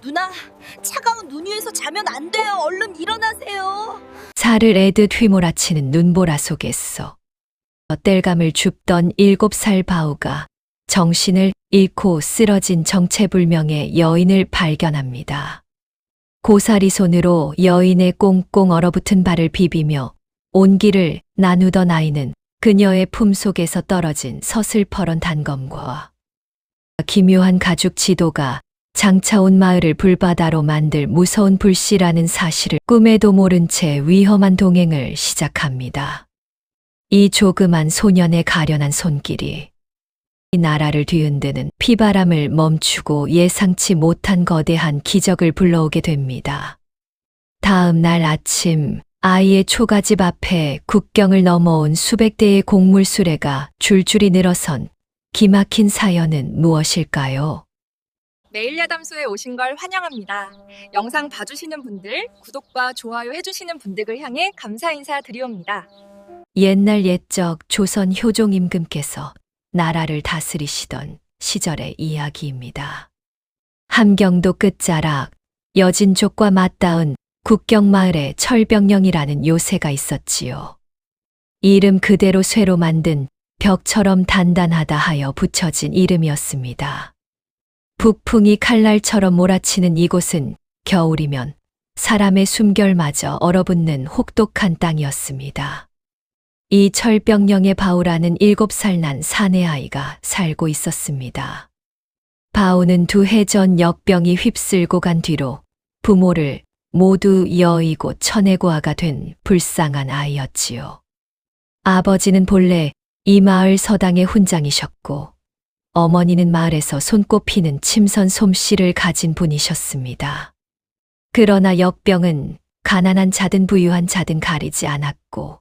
누나, 차가운 눈 위에서 자면 안 돼요. 얼른 일어나세요. 살을 애듯 휘몰아치는 눈보라 속에서 땔감을 줍던 7살 바우가 정신을 잃고 쓰러진 정체불명의 여인을 발견합니다. 고사리 손으로 여인의 꽁꽁 얼어붙은 발을 비비며 온기를 나누던 아이는 그녀의 품속에서 떨어진 서슬퍼런 단검과 기묘한 가죽 지도가 장차 온 마을을 불바다로 만들 무서운 불씨라는 사실을 꿈에도 모른 채 위험한 동행을 시작합니다. 이 조그만 소년의 가련한 손길이 이 나라를 뒤흔드는 피바람을 멈추고 예상치 못한 거대한 기적을 불러오게 됩니다. 다음 날 아침 아이의 초가집 앞에 국경을 넘어온 수백 대의 곡물 수레가 줄줄이 늘어선 기막힌 사연은 무엇일까요? 매일 야담소에 오신 걸 환영합니다. 영상 봐주시는 분들, 구독과 좋아요 해주시는 분들을 향해 감사 인사 드리옵니다. 옛날 옛적 조선 효종 임금께서 나라를 다스리시던 시절의 이야기입니다. 함경도 끝자락 여진족과 맞닿은 국경마을에 철병령이라는 요새가 있었지요. 이름 그대로 쇠로 만든 벽처럼 단단하다 하여 붙여진 이름이었습니다. 북풍이 칼날처럼 몰아치는 이곳은 겨울이면 사람의 숨결마저 얼어붙는 혹독한 땅이었습니다. 이 철병령의 바우라는 7살 난 사내 아이가 살고 있었습니다. 바우는 2해 전 역병이 휩쓸고 간 뒤로 부모를 모두 여의고 천해고아가 된 불쌍한 아이였지요. 아버지는 본래 이 마을 서당의 훈장이셨고 어머니는 마을에서 손꼽히는 침선 솜씨를 가진 분이셨습니다. 그러나 역병은 가난한 자든 부유한 자든 가리지 않았고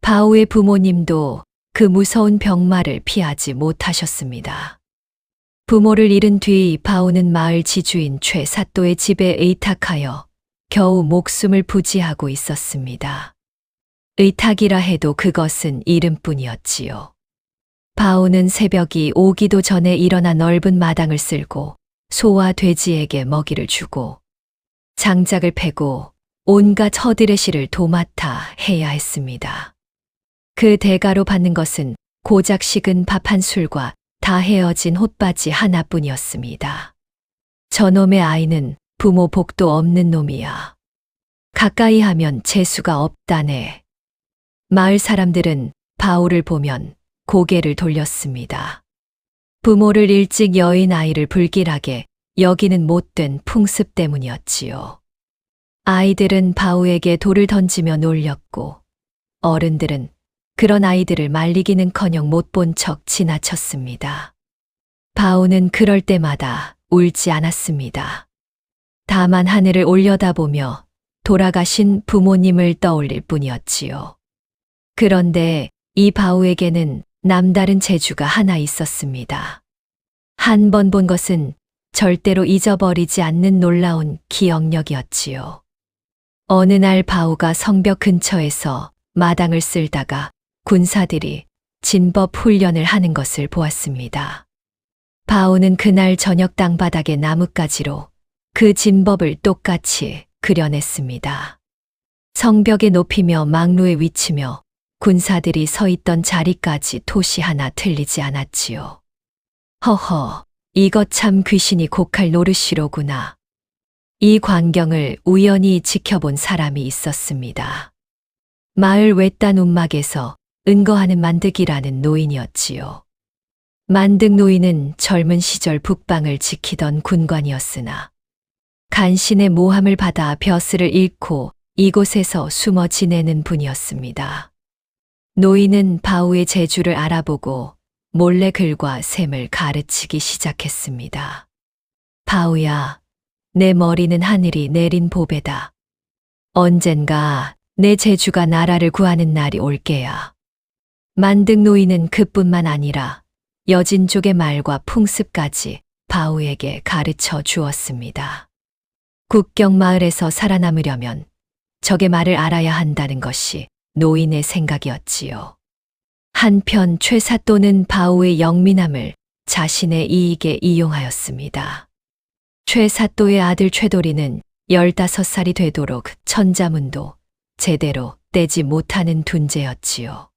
바우의 부모님도 그 무서운 병마를 피하지 못하셨습니다. 부모를 잃은 뒤 바우는 마을 지주인 최사또의 집에 의탁하여 겨우 목숨을 부지하고 있었습니다. 의탁이라 해도 그것은 이름뿐이었지요. 바우는 새벽이 오기도 전에 일어나 넓은 마당을 쓸고 소와 돼지에게 먹이를 주고 장작을 패고 온갖 허들의 실을 도맡아 해야 했습니다. 그 대가로 받는 것은 고작 식은 밥 한 술과 다 헤어진 옷바지 하나뿐이었습니다. 저놈의 아이는 부모 복도 없는 놈이야. 가까이 하면 재수가 없다네. 마을 사람들은 바우를 보면 고개를 돌렸습니다. 부모를 일찍 여인 아이를 불길하게 여기는 못된 풍습 때문이었지요. 아이들은 바우에게 돌을 던지며 놀렸고 어른들은 그런 아이들을 말리기는커녕 못 본 척 지나쳤습니다. 바우는 그럴 때마다 울지 않았습니다. 다만 하늘을 올려다보며 돌아가신 부모님을 떠올릴 뿐이었지요. 그런데 이 바우에게는 남다른 재주가 하나 있었습니다. 한 번 본 것은 절대로 잊어버리지 않는 놀라운 기억력이었지요. 어느 날 바우가 성벽 근처에서 마당을 쓸다가 군사들이 진법 훈련을 하는 것을 보았습니다. 바우는 그날 저녁 땅바닥에 나뭇가지로 그 진법을 똑같이 그려냈습니다. 성벽에 높이며 망루에 위치며 군사들이 서 있던 자리까지 토시 하나 틀리지 않았지요. 허허, 이것 참 귀신이 곡할 노릇이로구나. 이 광경을 우연히 지켜본 사람이 있었습니다. 마을 외딴 움막에서 은거하는 만득이라는 노인이었지요. 만득 노인은 젊은 시절 북방을 지키던 군관이었으나 간신의 모함을 받아 벼슬을 잃고 이곳에서 숨어 지내는 분이었습니다. 노인은 바우의 재주를 알아보고 몰래 글과 셈을 가르치기 시작했습니다. 바우야, 내 머리는 하늘이 내린 보배다. 언젠가 내 재주가 나라를 구하는 날이 올 게야. 만득 노인은 그뿐만 아니라 여진족의 말과 풍습까지 바우에게 가르쳐 주었습니다. 국경마을에서 살아남으려면 적의 말을 알아야 한다는 것이 노인의 생각이었지요. 한편 최사또는 바우의 영민함을 자신의 이익에 이용하였습니다. 최사또의 아들 최도리는 15살이 되도록 천자문도 제대로 떼지 못하는 둔재였지요.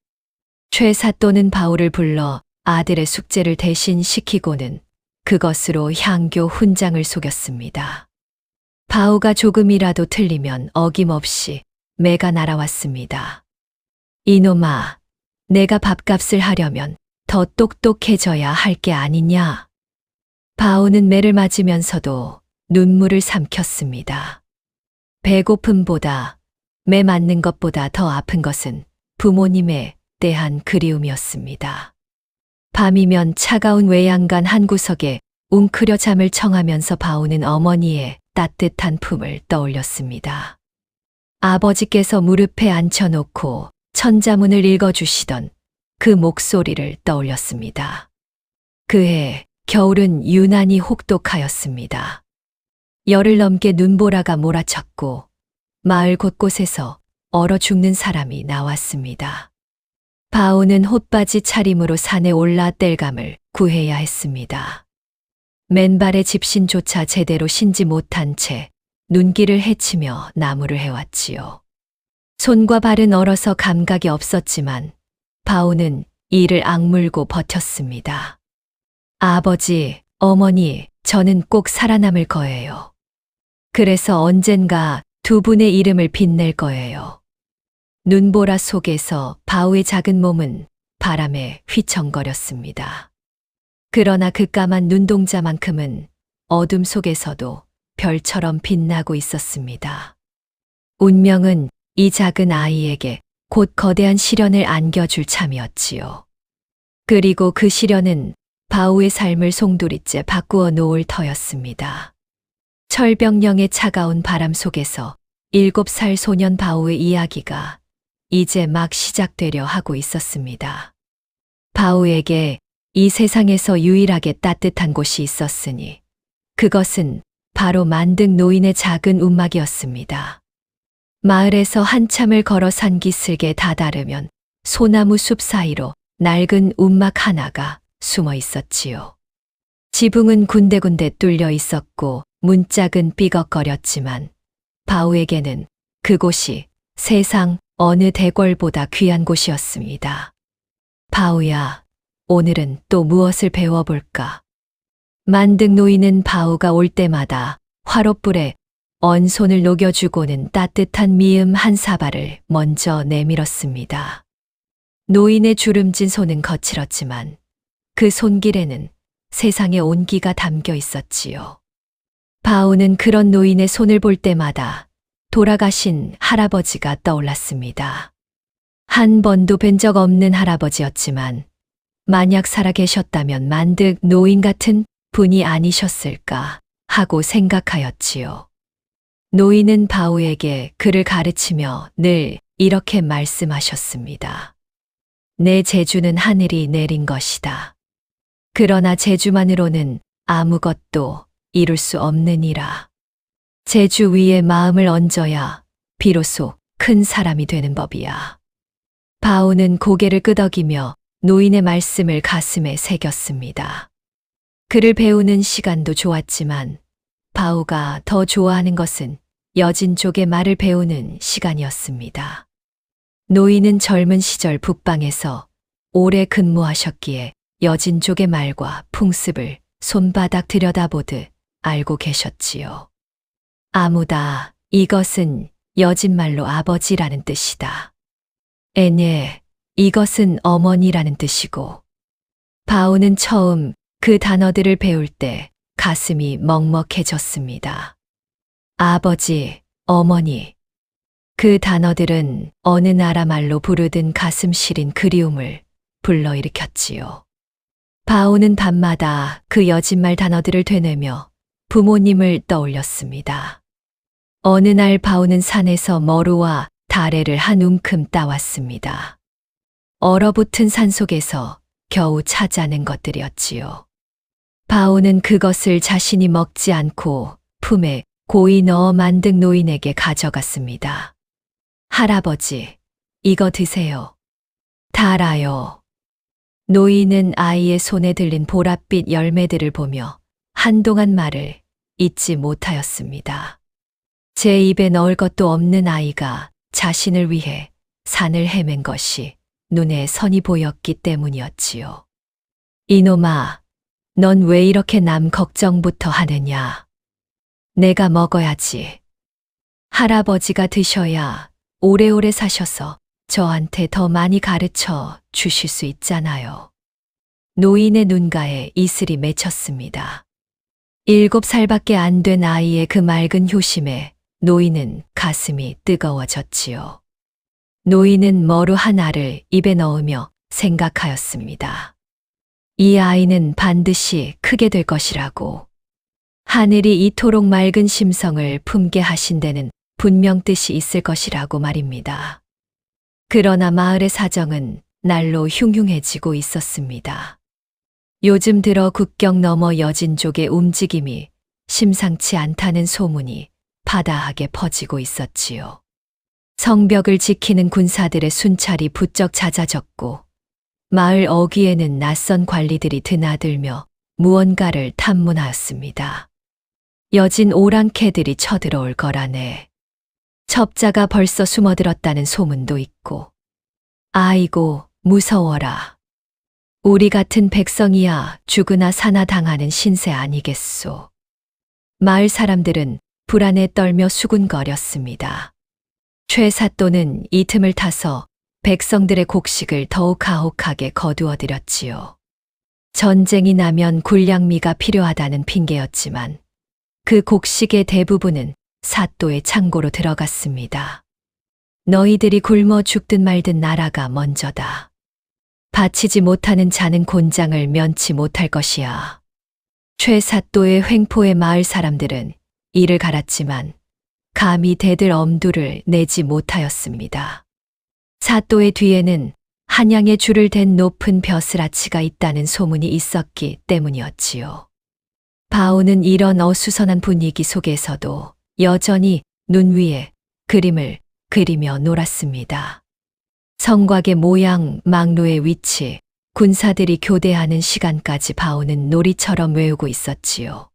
최사또는 바울을 불러 아들의 숙제를 대신 시키고는 그것으로 향교 훈장을 속였습니다. 바우가 조금이라도 틀리면 어김없이 매가 날아왔습니다. 이놈아, 내가 밥값을 하려면 더 똑똑해져야 할 게 아니냐. 바우는 매를 맞으면서도 눈물을 삼켰습니다. 배고픔보다 매 맞는 것보다 더 아픈 것은 부모님에 대한 그리움이었습니다. 밤이면 차가운 외양간 한 구석에 웅크려 잠을 청하면서 바우는 어머니의 따뜻한 품을 떠올렸습니다. 아버지께서 무릎에 앉혀놓고 천자문을 읽어주시던 그 목소리를 떠올렸습니다. 그해 겨울은 유난히 혹독하였습니다. 열흘 넘게 눈보라가 몰아쳤고 마을 곳곳에서 얼어 죽는 사람이 나왔습니다. 바우는 헛바지 차림으로 산에 올라 땔감을 구해야 했습니다. 맨발의 집신조차 제대로 신지 못한 채 눈길을 헤치며 나무를 해왔지요. 손과 발은 얼어서 감각이 없었지만 바우는 이를 악물고 버텼습니다. 아버지, 어머니, 저는 꼭 살아남을 거예요. 그래서 언젠가 두 분의 이름을 빛낼 거예요. 눈보라 속에서 바우의 작은 몸은 바람에 휘청거렸습니다. 그러나 그 까만 눈동자만큼은 어둠 속에서도 별처럼 빛나고 있었습니다. 운명은 이 작은 아이에게 곧 거대한 시련을 안겨줄 참이었지요. 그리고 그 시련은 바우의 삶을 송두리째 바꾸어 놓을 터였습니다. 철벽령의 차가운 바람 속에서 7살 소년 바우의 이야기가 이제 막 시작되려 하고 있었습니다. 바우에게 이 세상에서 유일하게 따뜻한 곳이 있었으니 그것은 바로 만등 노인의 작은 움막이었습니다. 마을에서 한참을 걸어 산기슭에 다다르면 소나무 숲 사이로 낡은 움막 하나가 숨어 있었지요. 지붕은 군데군데 뚫려 있었고 문짝은 삐걱거렸지만 바우에게는 그곳이 세상 어느 대궐보다 귀한 곳이었습니다. 바우야, 오늘은 또 무엇을 배워볼까? 만등 노인은 바우가 올 때마다 화롯불에 언 손을 녹여주고는 따뜻한 미음 한 사발을 먼저 내밀었습니다. 노인의 주름진 손은 거칠었지만 그 손길에는 세상의 온기가 담겨 있었지요. 바우는 그런 노인의 손을 볼 때마다 돌아가신 할아버지가 떠올랐습니다. 한 번도 뵌 적 없는 할아버지였지만 만약 살아 계셨다면 만득 노인 같은 분이 아니셨을까 하고 생각하였지요. 노인은 바우에게 그를 가르치며 늘 이렇게 말씀하셨습니다. 내 재주는 하늘이 내린 것이다. 그러나 재주만으로는 아무것도 이룰 수 없느니라. 재주 위에 마음을 얹어야 비로소 큰 사람이 되는 법이야. 바우는 고개를 끄덕이며 노인의 말씀을 가슴에 새겼습니다. 그를 배우는 시간도 좋았지만 바우가 더 좋아하는 것은 여진족의 말을 배우는 시간이었습니다. 노인은 젊은 시절 북방에서 오래 근무하셨기에 여진족의 말과 풍습을 손바닥 들여다보듯 알고 계셨지요. 아무다, 이것은 여진말로 아버지라는 뜻이다. 애네, 이것은 어머니라는 뜻이고. 바우는 처음 그 단어들을 배울 때 가슴이 먹먹해졌습니다. 아버지, 어머니. 그 단어들은 어느 나라 말로 부르든 가슴 시린 그리움을 불러일으켰지요. 바우는 밤마다 그 여진말 단어들을 되뇌며 부모님을 떠올렸습니다. 어느 날 바우는 산에서 머루와 다래를 한 움큼 따왔습니다. 얼어붙은 산속에서 겨우 찾아낸 것들이었지요. 바우는 그것을 자신이 먹지 않고 품에 고이 넣어 만든 노인에게 가져갔습니다. 할아버지, 이거 드세요. 달아요. 노인은 아이의 손에 들린 보랏빛 열매들을 보며 한동안 말을 잊지 못하였습니다. 제 입에 넣을 것도 없는 아이가 자신을 위해 산을 헤맨 것이 눈에 선이 보였기 때문이었지요. 이놈아, 넌 왜 이렇게 남 걱정부터 하느냐? 내가 먹어야지. 할아버지가 드셔야 오래오래 사셔서 저한테 더 많이 가르쳐 주실 수 있잖아요. 노인의 눈가에 이슬이 맺혔습니다. 7살밖에 안 된 아이의 그 맑은 효심에 노인은 가슴이 뜨거워졌지요. 노인은 머루 하나를 입에 넣으며 생각하였습니다. 이 아이는 반드시 크게 될 것이라고. 하늘이 이토록 맑은 심성을 품게 하신 데는 분명 뜻이 있을 것이라고 말입니다. 그러나 마을의 사정은 날로 흉흉해지고 있었습니다. 요즘 들어 국경 너머 여진족의 움직임이 심상치 않다는 소문이 파다하게 퍼지고 있었지요. 성벽을 지키는 군사들의 순찰이 부쩍 잦아졌고 마을 어귀에는 낯선 관리들이 드나들며 무언가를 탐문하였습니다. 여진 오랑캐들이 쳐들어올 거라네. 첩자가 벌써 숨어들었다는 소문도 있고. 아이고, 무서워라. 우리 같은 백성이야 죽으나 사나 당하는 신세 아니겠소. 마을 사람들은 불안에 떨며 수군거렸습니다. 최사또는 이 틈을 타서 백성들의 곡식을 더욱 가혹하게 거두어들였지요. 전쟁이 나면 군량미가 필요하다는 핑계였지만 그 곡식의 대부분은 사또의 창고로 들어갔습니다. 너희들이 굶어 죽든 말든 나라가 먼저다. 바치지 못하는 자는 곤장을 면치 못할 것이야. 최사또의 횡포의 마을 사람들은 이를 갈았지만 감히 대들 엄두를 내지 못하였습니다. 사또의 뒤에는 한양의 줄을 댄 높은 벼슬아치가 있다는 소문이 있었기 때문이었지요. 바오는 이런 어수선한 분위기 속에서도 여전히 눈 위에 그림을 그리며 놀았습니다. 성곽의 모양, 망로의 위치, 군사들이 교대하는 시간까지 바오는 놀이처럼 외우고 있었지요.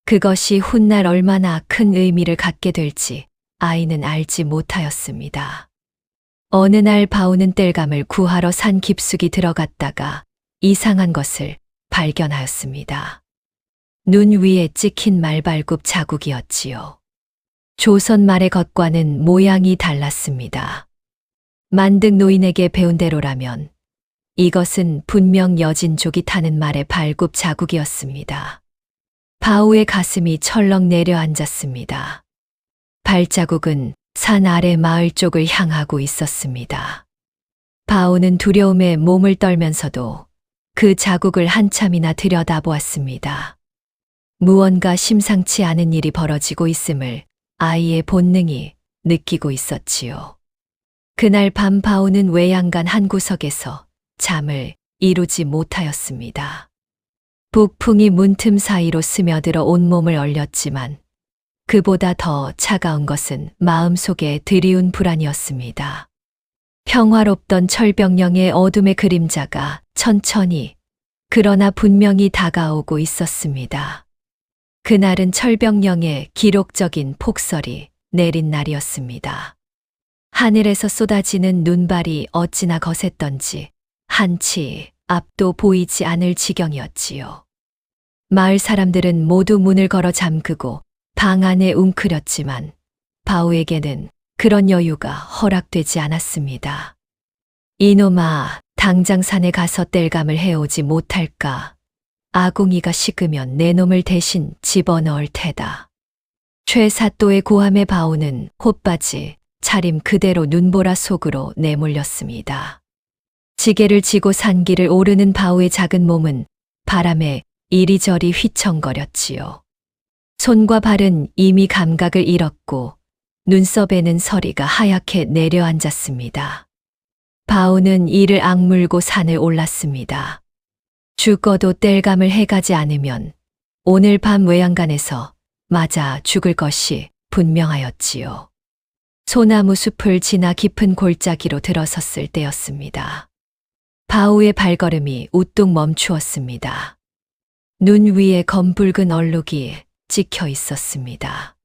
그것이 훗날 얼마나 큰 의미를 갖게 될지 아이는 알지 못하였습니다. 어느 날 바오는 땔감을 구하러 산 깊숙이 들어갔다가 이상한 것을 발견하였습니다. 눈 위에 찍힌 말발굽 자국이었지요. 조선 말의 것과는 모양이 달랐습니다. 만등 노인에게 배운 대로라면 이것은 분명 여진족이 타는 말의 발굽 자국이었습니다. 바오의 가슴이 철렁 내려앉았습니다. 발자국은 산 아래 마을 쪽을 향하고 있었습니다. 바오는 두려움에 몸을 떨면서도 그 자국을 한참이나 들여다보았습니다. 무언가 심상치 않은 일이 벌어지고 있음을 아이의 본능이 느끼고 있었지요. 그날 밤 바오는 외양간 한 구석에서 잠을 이루지 못하였습니다. 북풍이 문틈 사이로 스며들어 온몸을 얼렸지만 그보다 더 차가운 것은 마음속에 드리운 불안이었습니다. 평화롭던 철벽령의 어둠의 그림자가 천천히 그러나 분명히 다가오고 있었습니다. 그날은 철벽령의 기록적인 폭설이 내린 날이었습니다. 하늘에서 쏟아지는 눈발이 어찌나 거셌던지 한치 앞도 보이지 않을 지경이었지요. 마을 사람들은 모두 문을 걸어 잠그고 방 안에 웅크렸지만 바오에게는 그런 여유가 허락되지 않았습니다. 이놈아, 당장 산에 가서 땔감을 해오지 못할까? 아궁이가 식으면 내 놈을 대신 집어넣을 테다. 최사또의 고함에 바오는 콧바지, 차림 그대로 눈보라 속으로 내몰렸습니다. 지게를 지고 산길을 오르는 바오의 작은 몸은 바람에 이리저리 휘청거렸지요. 손과 발은 이미 감각을 잃었고 눈썹에는 서리가 하얗게 내려앉았습니다. 바오는 이를 악물고 산을 올랐습니다. 죽어도 땔감을 해가지 않으면 오늘 밤 외양간에서 맞아 죽을 것이 분명하였지요. 소나무 숲을 지나 깊은 골짜기로 들어섰을 때였습니다. 바오의 발걸음이 우뚝 멈추었습니다. 눈 위에 검붉은 얼룩이 찍혀 있었습니다.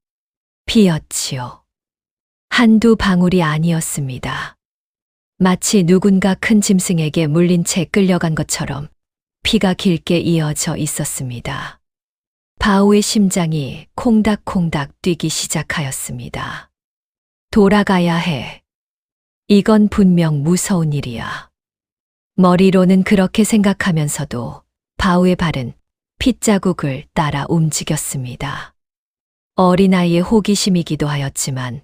피였지요. 한두 방울이 아니었습니다. 마치 누군가 큰 짐승에게 물린 채 끌려간 것처럼 피가 길게 이어져 있었습니다. 바오의 심장이 콩닥콩닥 뛰기 시작하였습니다. 돌아가야 해. 이건 분명 무서운 일이야. 머리로는 그렇게 생각하면서도 바오의 발은 핏자국을 따라 움직였습니다. 어린아이의 호기심이기도 하였지만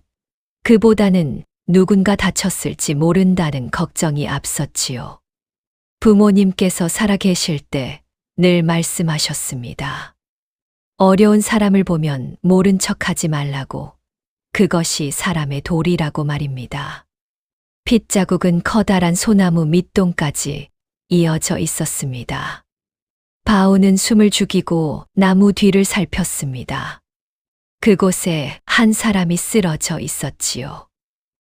그보다는 누군가 다쳤을지 모른다는 걱정이 앞섰지요. 부모님께서 살아계실 때 늘 말씀하셨습니다. 어려운 사람을 보면 모른 척하지 말라고. 그것이 사람의 도리라고 말입니다. 핏자국은 커다란 소나무 밑동까지 이어져 있었습니다. 바오는 숨을 죽이고 나무 뒤를 살폈습니다. 그곳에 한 사람이 쓰러져 있었지요.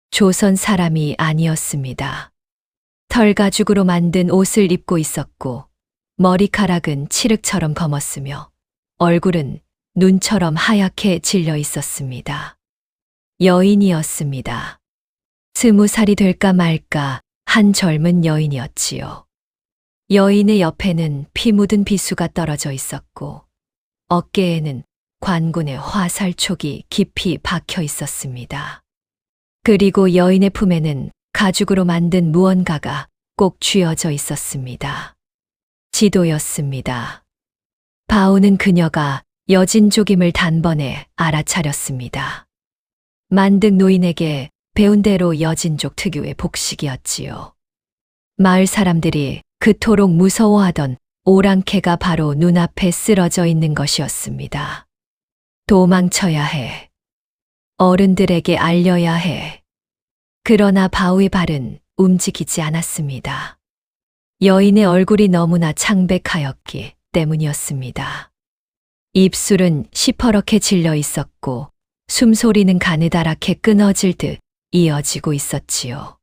조선 사람이 아니었습니다. 털가죽으로 만든 옷을 입고 있었고 머리카락은 칠흑처럼 검었으며 얼굴은 눈처럼 하얗게 질려 있었습니다. 여인이었습니다. 20살이 될까 말까 한 젊은 여인이었지요. 여인의 옆에는 피 묻은 비수가 떨어져 있었고 어깨에는 관군의 화살촉이 깊이 박혀 있었습니다. 그리고 여인의 품에는 가죽으로 만든 무언가가 꼭 쥐어져 있었습니다. 지도였습니다. 바오는 그녀가 여진족임을 단번에 알아차렸습니다. 만득 노인에게 배운 대로 여진족 특유의 복식이었지요. 마을 사람들이 그토록 무서워하던 오랑캐가 바로 눈앞에 쓰러져 있는 것이었습니다. 도망쳐야 해. 어른들에게 알려야 해. 그러나 바오의 발은 움직이지 않았습니다. 여인의 얼굴이 너무나 창백하였기 때문이었습니다. 입술은 시퍼렇게 질려 있었고 숨소리는 가느다랗게 끊어질 듯 이어지고 있었지요.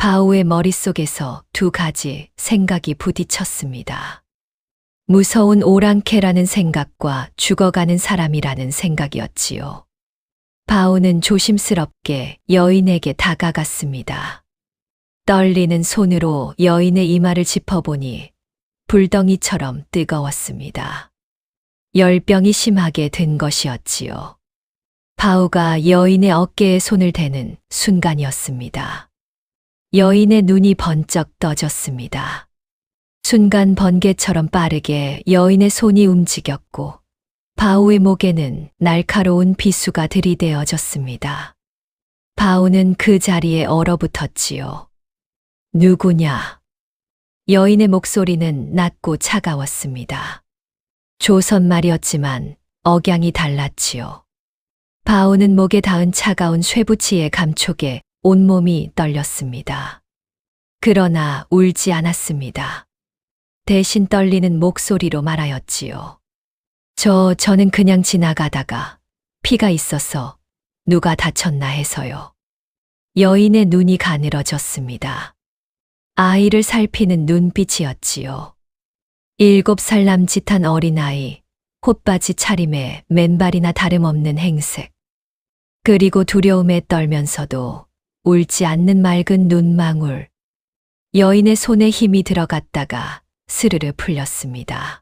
바오의 머릿속에서 두 가지 생각이 부딪혔습니다. 무서운 오랑캐라는 생각과 죽어가는 사람이라는 생각이었지요. 바오는 조심스럽게 여인에게 다가갔습니다. 떨리는 손으로 여인의 이마를 짚어보니 불덩이처럼 뜨거웠습니다. 열병이 심하게 든 것이었지요. 바오가 여인의 어깨에 손을 대는 순간이었습니다. 여인의 눈이 번쩍 떠졌습니다. 순간 번개처럼 빠르게 여인의 손이 움직였고 바오의 목에는 날카로운 비수가 들이대어졌습니다. 바오는 그 자리에 얼어붙었지요. 누구냐? 여인의 목소리는 낮고 차가웠습니다. 조선말이었지만 억양이 달랐지요. 바오는 목에 닿은 차가운 쇠붙이의 감촉에 온몸이 떨렸습니다. 그러나 울지 않았습니다. 대신 떨리는 목소리로 말하였지요. 저는 그냥 지나가다가 피가 있어서 누가 다쳤나 해서요. 여인의 눈이 가늘어졌습니다. 아이를 살피는 눈빛이었지요. 7살 남짓한 어린아이, 콧바지 차림에 맨발이나 다름없는 행색. 그리고 두려움에 떨면서도 울지 않는 맑은 눈망울. 여인의 손에 힘이 들어갔다가 스르르 풀렸습니다.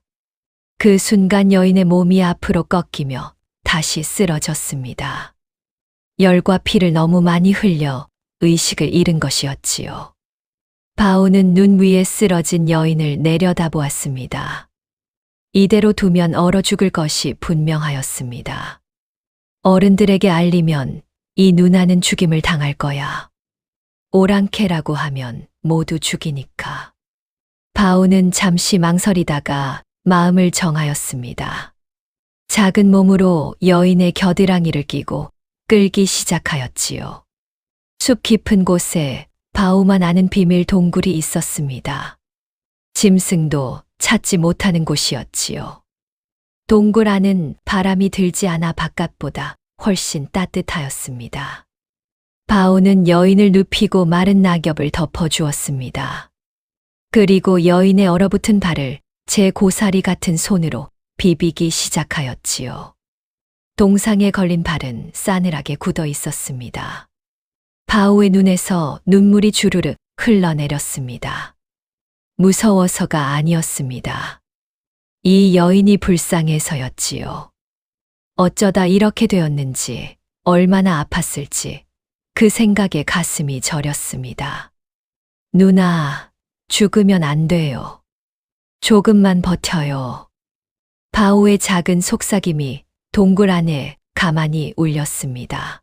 그 순간 여인의 몸이 앞으로 꺾이며 다시 쓰러졌습니다. 열과 피를 너무 많이 흘려 의식을 잃은 것이었지요. 바오는 눈 위에 쓰러진 여인을 내려다보았습니다. 이대로 두면 얼어 죽을 것이 분명하였습니다. 어른들에게 알리면 이 누나는 죽임을 당할 거야. 오랑캐라고 하면 모두 죽이니까. 바오는 잠시 망설이다가 마음을 정하였습니다. 작은 몸으로 여인의 겨드랑이를 끼고 끌기 시작하였지요. 숲 깊은 곳에 바오만 아는 비밀 동굴이 있었습니다. 짐승도 찾지 못하는 곳이었지요. 동굴 안은 바람이 들지 않아 바깥보다 훨씬 따뜻하였습니다. 바오는 여인을 눕히고 마른 낙엽을 덮어주었습니다. 그리고 여인의 얼어붙은 발을 제 고사리 같은 손으로 비비기 시작하였지요. 동상에 걸린 발은 싸늘하게 굳어 있었습니다. 바오의 눈에서 눈물이 주르륵 흘러내렸습니다. 무서워서가 아니었습니다. 이 여인이 불쌍해서였지요. 어쩌다 이렇게 되었는지, 얼마나 아팠을지 그 생각에 가슴이 저렸습니다. 누나, 죽으면 안 돼요. 조금만 버텨요. 바오의 작은 속삭임이 동굴 안에 가만히 울렸습니다.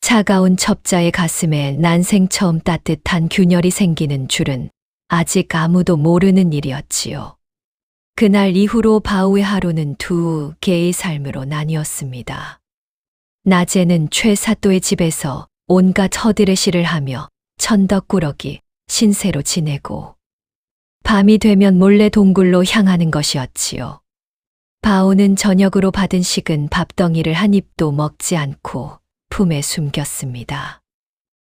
차가운 첩자의 가슴에 난생 처음 따뜻한 균열이 생기는 줄은 아직 아무도 모르는 일이었지요. 그날 이후로 바오의 하루는 두 개의 삶으로 나뉘었습니다. 낮에는 최사또의 집에서 온갖 허드레시를 하며 천덕꾸러기, 신세로 지내고, 밤이 되면 몰래 동굴로 향하는 것이었지요. 바오는 저녁으로 받은 식은 밥덩이를 한 입도 먹지 않고 품에 숨겼습니다.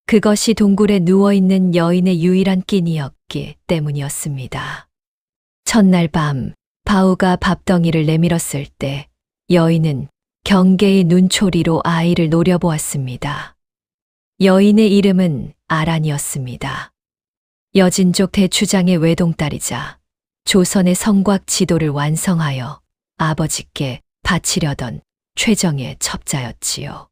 그것이 동굴에 누워있는 여인의 유일한 끼니였기 때문이었습니다. 첫날 밤, 바오가 밥덩이를 내밀었을 때 여인은 경계의 눈초리로 아이를 노려보았습니다. 여인의 이름은 아란이었습니다. 여진족 대추장의 외동딸이자 조선의 성곽 지도를 완성하여 아버지께 바치려던 최정의 첩자였지요.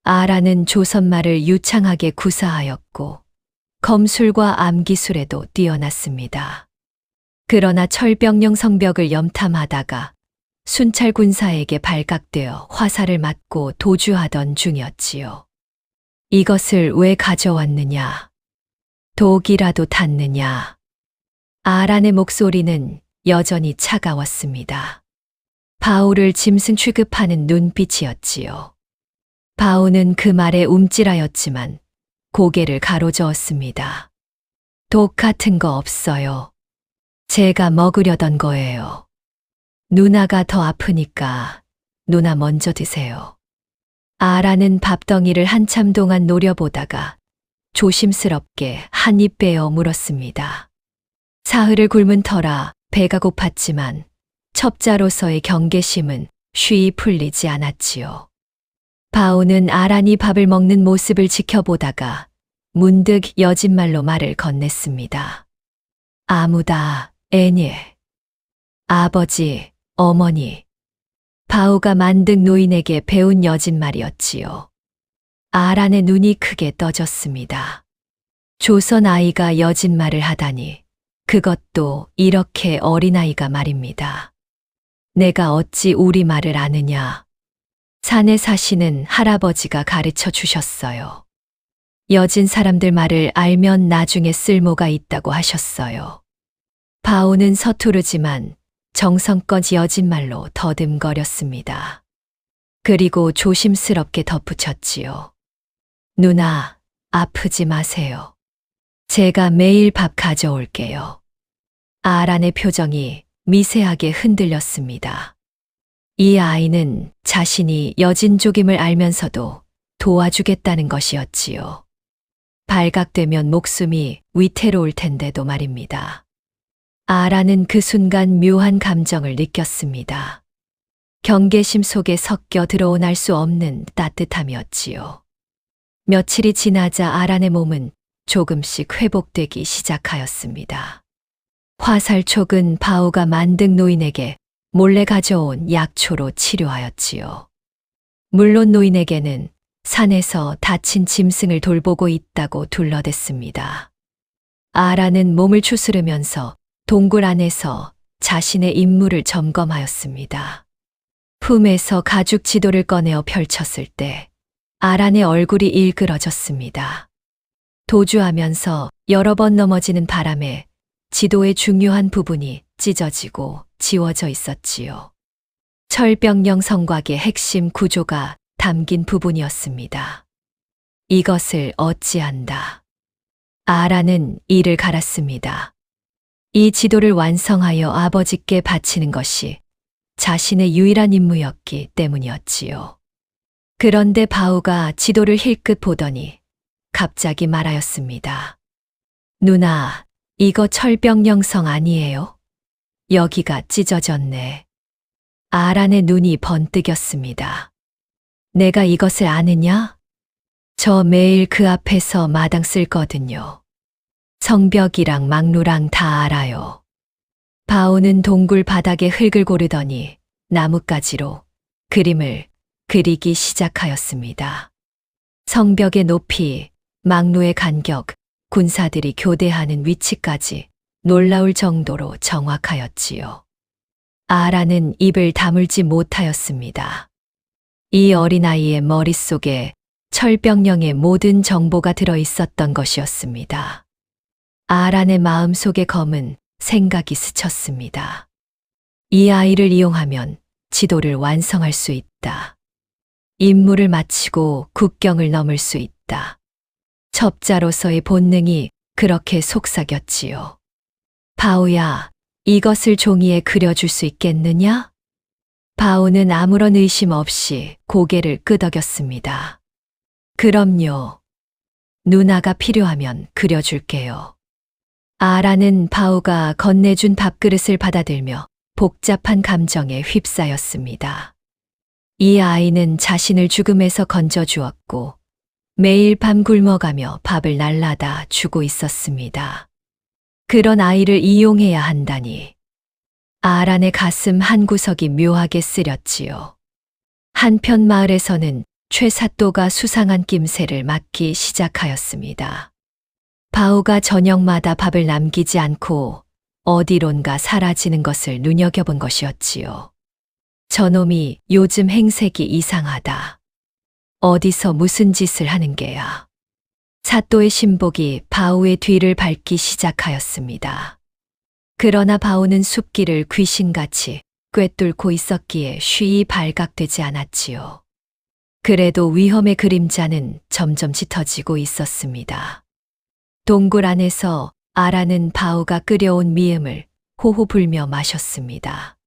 아란은 조선말을 유창하게 구사하였고 검술과 암기술에도 뛰어났습니다. 그러나 철병령 성벽을 염탐하다가 순찰 군사에게 발각되어 화살을 맞고 도주하던 중이었지요. 이것을 왜 가져왔느냐? 독이라도 탔느냐? 아란의 목소리는 여전히 차가웠습니다. 바오를 짐승 취급하는 눈빛이었지요. 바오는 그 말에 움찔하였지만 고개를 가로저었습니다. 독 같은 거 없어요. 제가 먹으려던 거예요. 누나가 더 아프니까 누나 먼저 드세요. 아라는 밥덩이를 한참 동안 노려보다가 조심스럽게 한 입 빼어 물었습니다. 사흘을 굶은 터라 배가 고팠지만 첩자로서의 경계심은 쉬이 풀리지 않았지요. 바오는 아란이 밥을 먹는 모습을 지켜보다가 문득 여진말로 말을 건넸습니다. 아무다, 애니에. 아버지, 어머니. 바오가 만든 노인에게 배운 여진말이었지요. 아란의 눈이 크게 떠졌습니다. 조선 아이가 여진말을 하다니, 그것도 이렇게 어린아이가 말입니다. 내가 어찌 우리말을 아느냐. 산에 사시는 할아버지가 가르쳐 주셨어요. 여진 사람들 말을 알면 나중에 쓸모가 있다고 하셨어요. 바오는 서투르지만 정성껏 여진말로 더듬거렸습니다. 그리고 조심스럽게 덧붙였지요. 누나, 아프지 마세요. 제가 매일 밥 가져올게요. 아란의 표정이 미세하게 흔들렸습니다. 이 아이는 자신이 여진족임을 알면서도 도와주겠다는 것이었지요. 발각되면 목숨이 위태로울 텐데도 말입니다. 아라는 그 순간 묘한 감정을 느꼈습니다. 경계심 속에 섞여 들어온 알 수 없는 따뜻함이었지요. 며칠이 지나자 아란의 몸은 조금씩 회복되기 시작하였습니다. 화살촉은 바오가 만든 노인에게 몰래 가져온 약초로 치료하였지요. 물론 노인에게는 산에서 다친 짐승을 돌보고 있다고 둘러댔습니다. 아라는 몸을 추스르면서 동굴 안에서 자신의 임무를 점검하였습니다. 품에서 가죽 지도를 꺼내어 펼쳤을 때 아란의 얼굴이 일그러졌습니다. 도주하면서 여러 번 넘어지는 바람에 지도의 중요한 부분이 찢어지고 지워져 있었지요. 철병령 성곽의 핵심 구조가 담긴 부분이었습니다. 이것을 어찌한다. 아라는 이를 갈았습니다. 이 지도를 완성하여 아버지께 바치는 것이 자신의 유일한 임무였기 때문이었지요. 그런데 바오가 지도를 힐끗 보더니 갑자기 말하였습니다. 누나, 이거 철병령성 아니에요? 여기가 찢어졌네. 아란의 눈이 번뜩였습니다. 내가 이것을 아느냐? 저 매일 그 앞에서 마당 쓸거든요. 성벽이랑 막루랑 다 알아요. 바오는 동굴 바닥에 흙을 고르더니 나뭇가지로 그림을 그리기 시작하였습니다. 성벽의 높이, 막루의 간격, 군사들이 교대하는 위치까지 놀라울 정도로 정확하였지요. 아라는 입을 다물지 못하였습니다. 이 어린아이의 머릿속에 철병령의 모든 정보가 들어 있었던 것이었습니다. 아란의 마음속의 검은 생각이 스쳤습니다. 이 아이를 이용하면 지도를 완성할 수 있다. 임무를 마치고 국경을 넘을 수 있다. 첩자로서의 본능이 그렇게 속삭였지요. 바오야, 이것을 종이에 그려줄 수 있겠느냐? 바오는 아무런 의심 없이 고개를 끄덕였습니다. 그럼요. 누나가 필요하면 그려줄게요. 아라는 바오가 건네준 밥그릇을 받아들며 복잡한 감정에 휩싸였습니다. 이 아이는 자신을 죽음에서 건져주었고 매일 밤 굶어가며 밥을 날라다 주고 있었습니다. 그런 아이를 이용해야 한다니. 아란의 가슴 한 구석이 묘하게 쓰렸지요. 한편 마을에서는 최사또가 수상한 낌새를 맡기 시작하였습니다. 바오가 저녁마다 밥을 남기지 않고 어디론가 사라지는 것을 눈여겨본 것이었지요. 저놈이 요즘 행색이 이상하다. 어디서 무슨 짓을 하는 게야. 사또의 신복이 바오의 뒤를 밟기 시작하였습니다. 그러나 바오는 숲길을 귀신같이 꿰뚫고 있었기에 쉬이 발각되지 않았지요. 그래도 위험의 그림자는 점점 짙어지고 있었습니다. 동굴 안에서 아라는 바오가 끓여온 미음을 호호 불며 마셨습니다.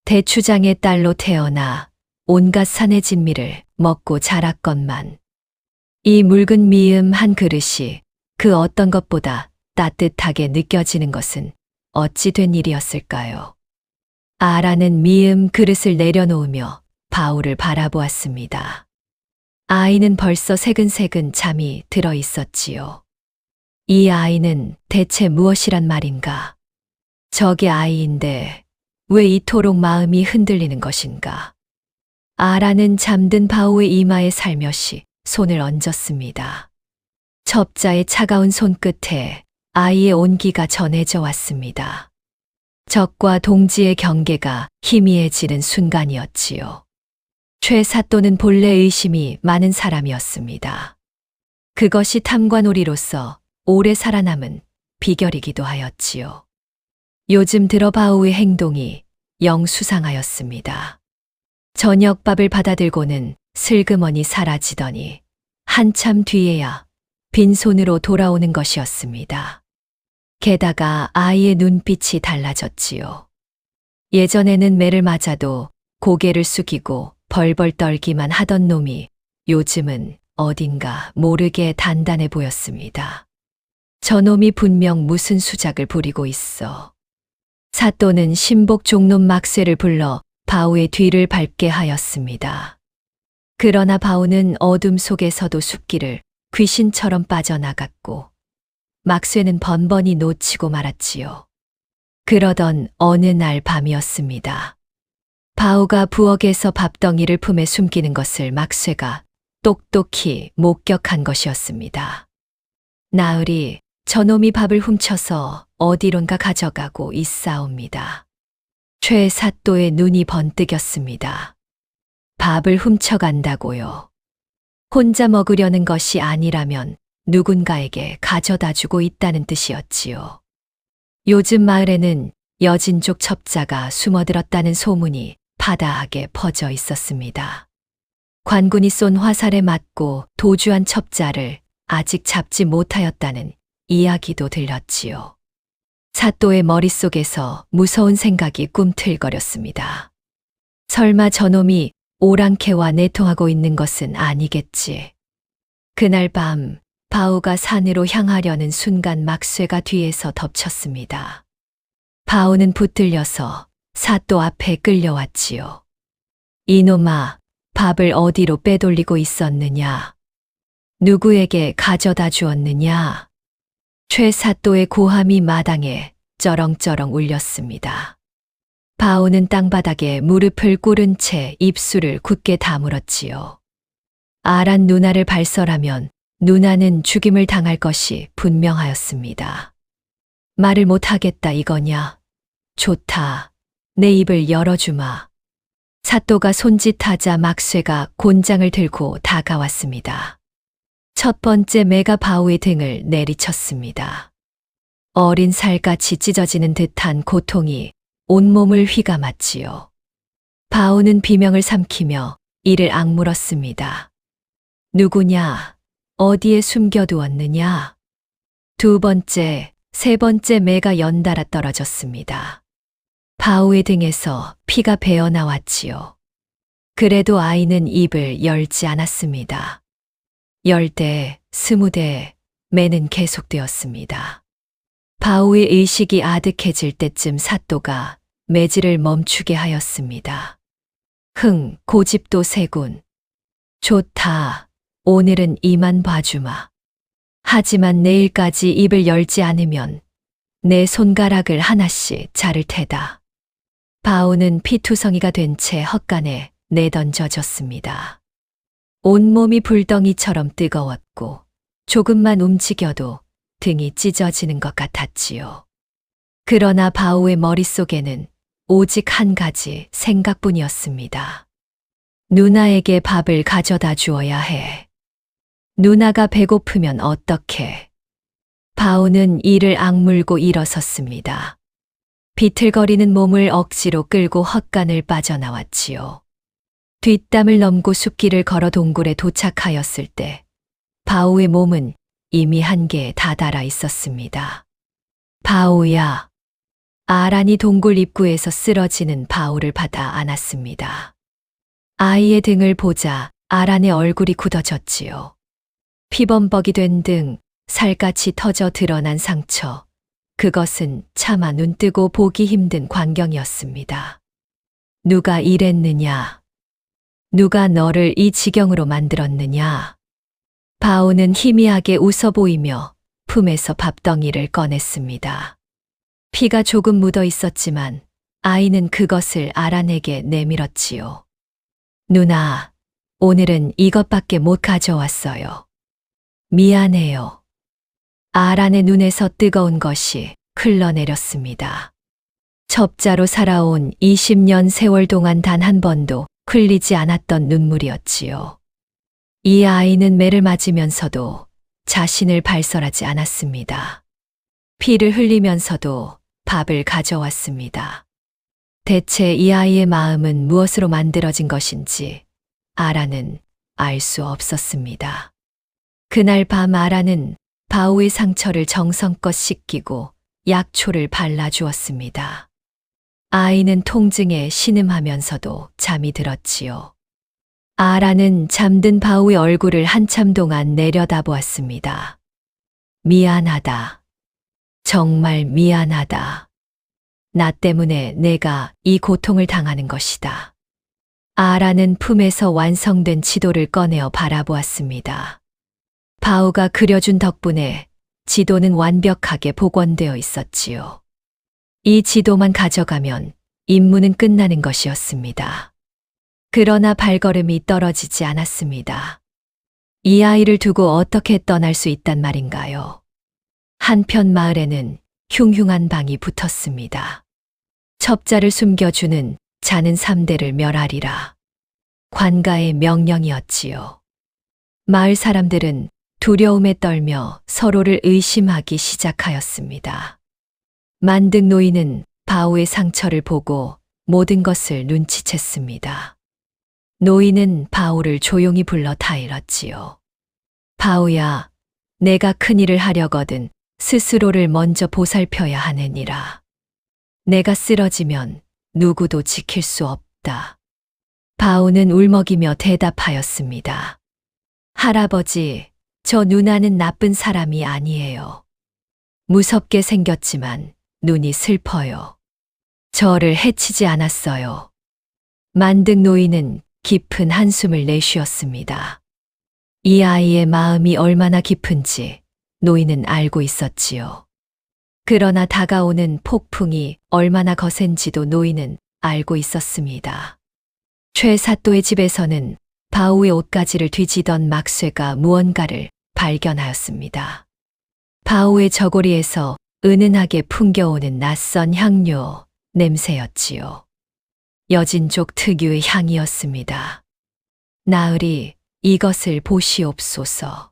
대추장의 딸로 태어나 온갖 산의 진미를 먹고 자랐건만 이 묽은 미음 한 그릇이 그 어떤 것보다 따뜻하게 느껴지는 것은 어찌 된 일이었을까요? 아라는 미음 그릇을 내려놓으며 바오를 바라보았습니다. 아이는 벌써 새근새근 잠이 들어 있었지요. 이 아이는 대체 무엇이란 말인가? 저게 아이인데 왜 이토록 마음이 흔들리는 것인가? 아라는 잠든 바오의 이마에 살며시 손을 얹었습니다. 첩자의 차가운 손끝에 아이의 온기가 전해져 왔습니다. 적과 동지의 경계가 희미해지는 순간이었지요. 최사또는 본래 의심이 많은 사람이었습니다. 그것이 탐관오리로서 오래 살아남은 비결이기도 하였지요. 요즘 들어 바오의 행동이 영 수상하였습니다. 저녁밥을 받아들고는 슬그머니 사라지더니 한참 뒤에야 빈손으로 돌아오는 것이었습니다. 게다가 아이의 눈빛이 달라졌지요. 예전에는 매를 맞아도 고개를 숙이고 벌벌 떨기만 하던 놈이 요즘은 어딘가 모르게 단단해 보였습니다. 저놈이 분명 무슨 수작을 부리고 있어. 사또는 신복 종놈 막쇠를 불러 바오의 뒤를 밟게 하였습니다. 그러나 바오는 어둠 속에서도 숲길을 귀신처럼 빠져나갔고 막쇠는 번번이 놓치고 말았지요. 그러던 어느 날 밤이었습니다. 바오가 부엌에서 밥덩이를 품에 숨기는 것을 막쇠가 똑똑히 목격한 것이었습니다. 나으리, 저놈이 밥을 훔쳐서 어디론가 가져가고 있사옵니다. 최사또의 눈이 번뜩였습니다. 밥을 훔쳐간다고요. 혼자 먹으려는 것이 아니라면 누군가에게 가져다 주고 있다는 뜻이었지요. 요즘 마을에는 여진족 첩자가 숨어들었다는 소문이 파다하게 퍼져 있었습니다. 관군이 쏜 화살에 맞고 도주한 첩자를 아직 잡지 못하였다는 이야기도 들렸지요. 사또의 머릿속에서 무서운 생각이 꿈틀거렸습니다. 설마 저놈이 오랑캐와 내통하고 있는 것은 아니겠지. 그날 밤 바오가 산으로 향하려는 순간 막쇠가 뒤에서 덮쳤습니다. 바오는 붙들려서 사또 앞에 끌려왔지요. 이놈아, 밥을 어디로 빼돌리고 있었느냐? 누구에게 가져다 주었느냐? 최 사또의 고함이 마당에 쩌렁쩌렁 울렸습니다. 바오는 땅바닥에 무릎을 꿇은 채 입술을 굳게 다물었지요. 아란 누나를 발설하면 누나는 죽임을 당할 것이 분명하였습니다. 말을 못하겠다 이거냐? 좋다. 내 입을 열어주마. 사또가 손짓하자 막쇠가 곤장을 들고 다가왔습니다. 첫 번째 매가 바오의 등을 내리쳤습니다. 어린 살같이 찢어지는 듯한 고통이 온몸을 휘감았지요. 바오는 비명을 삼키며 이를 악물었습니다. 누구냐? 어디에 숨겨두었느냐? 두 번째, 세 번째 매가 연달아 떨어졌습니다. 바오의 등에서 피가 배어 나왔지요. 그래도 아이는 입을 열지 않았습니다. 10대, 20대, 매는 계속되었습니다. 바오의 의식이 아득해질 때쯤 사또가 매질을 멈추게 하였습니다. 고집도 세군. 좋다. 오늘은 이만 봐주마. 하지만 내일까지 입을 열지 않으면 내 손가락을 하나씩 자를 테다. 바오는 피투성이가 된 채 헛간에 내던져졌습니다. 온몸이 불덩이처럼 뜨거웠고 조금만 움직여도 등이 찢어지는 것 같았지요. 그러나 바오의 머릿속에는 오직 한 가지 생각뿐이었습니다. 누나에게 밥을 가져다 주어야 해. 누나가 배고프면 어떡해. 바오는 이를 악물고 일어섰습니다. 비틀거리는 몸을 억지로 끌고 헛간을 빠져나왔지요. 뒷담을 넘고 숲길을 걸어 동굴에 도착하였을 때 바오의 몸은 이미 한계에 다다라 있었습니다. 바오야. 아란이 동굴 입구에서 쓰러지는 바오를 받아 안았습니다. 아이의 등을 보자 아란의 얼굴이 굳어졌지요. 피범벅이 된 등, 살갗이 터져 드러난 상처. 그것은 차마 눈뜨고 보기 힘든 광경이었습니다. 누가 이랬느냐? 누가 너를 이 지경으로 만들었느냐? 바오는 희미하게 웃어 보이며 품에서 밥덩이를 꺼냈습니다. 피가 조금 묻어 있었지만 아이는 그것을 아란에게 내밀었지요. 누나, 오늘은 이것밖에 못 가져왔어요. 미안해요. 아란의 눈에서 뜨거운 것이 흘러내렸습니다. 첩자로 살아온 20년 세월 동안 단 한 번도 흘리지 않았던 눈물이었지요. 이 아이는 매를 맞으면서도 자신을 발설하지 않았습니다. 피를 흘리면서도 밥을 가져왔습니다. 대체 이 아이의 마음은 무엇으로 만들어진 것인지 아란은 알 수 없었습니다. 그날 밤 아란은 바오의 상처를 정성껏 씻기고 약초를 발라주었습니다. 아이는 통증에 신음하면서도 잠이 들었지요. 아란은 잠든 바오의 얼굴을 한참 동안 내려다보았습니다. 미안하다. 정말 미안하다. 나 때문에 내가 이 고통을 당하는 것이다. 아란은 품에서 완성된 지도를 꺼내어 바라보았습니다. 바오가 그려준 덕분에 지도는 완벽하게 복원되어 있었지요. 이 지도만 가져가면 임무는 끝나는 것이었습니다. 그러나 발걸음이 떨어지지 않았습니다. 이 아이를 두고 어떻게 떠날 수 있단 말인가요? 한편 마을에는 흉흉한 방이 붙었습니다. 첩자를 숨겨주는 자는 3대를 멸하리라. 관가의 명령이었지요. 마을 사람들은 두려움에 떨며 서로를 의심하기 시작하였습니다. 만득 노인은 바오의 상처를 보고 모든 것을 눈치챘습니다. 노인은 바오를 조용히 불러 타일렀지요. 바오야, 내가 큰일을 하려거든 스스로를 먼저 보살펴야 하느니라. 내가 쓰러지면 누구도 지킬 수 없다. 바오는 울먹이며 대답하였습니다. 할아버지, 저 누나는 나쁜 사람이 아니에요. 무섭게 생겼지만 눈이 슬퍼요. 저를 해치지 않았어요. 만득 노인은 깊은 한숨을 내쉬었습니다. 이 아이의 마음이 얼마나 깊은지 노인은 알고 있었지요. 그러나 다가오는 폭풍이 얼마나 거센지도 노인은 알고 있었습니다. 최 사또의 집에서는 바우의 옷가지를 뒤지던 막쇠가 무언가를 발견하였습니다. 바우의 저고리에서 은은하게 풍겨오는 낯선 향료 냄새였지요. 여진족 특유의 향이었습니다. 나으리, 이것을 보시옵소서.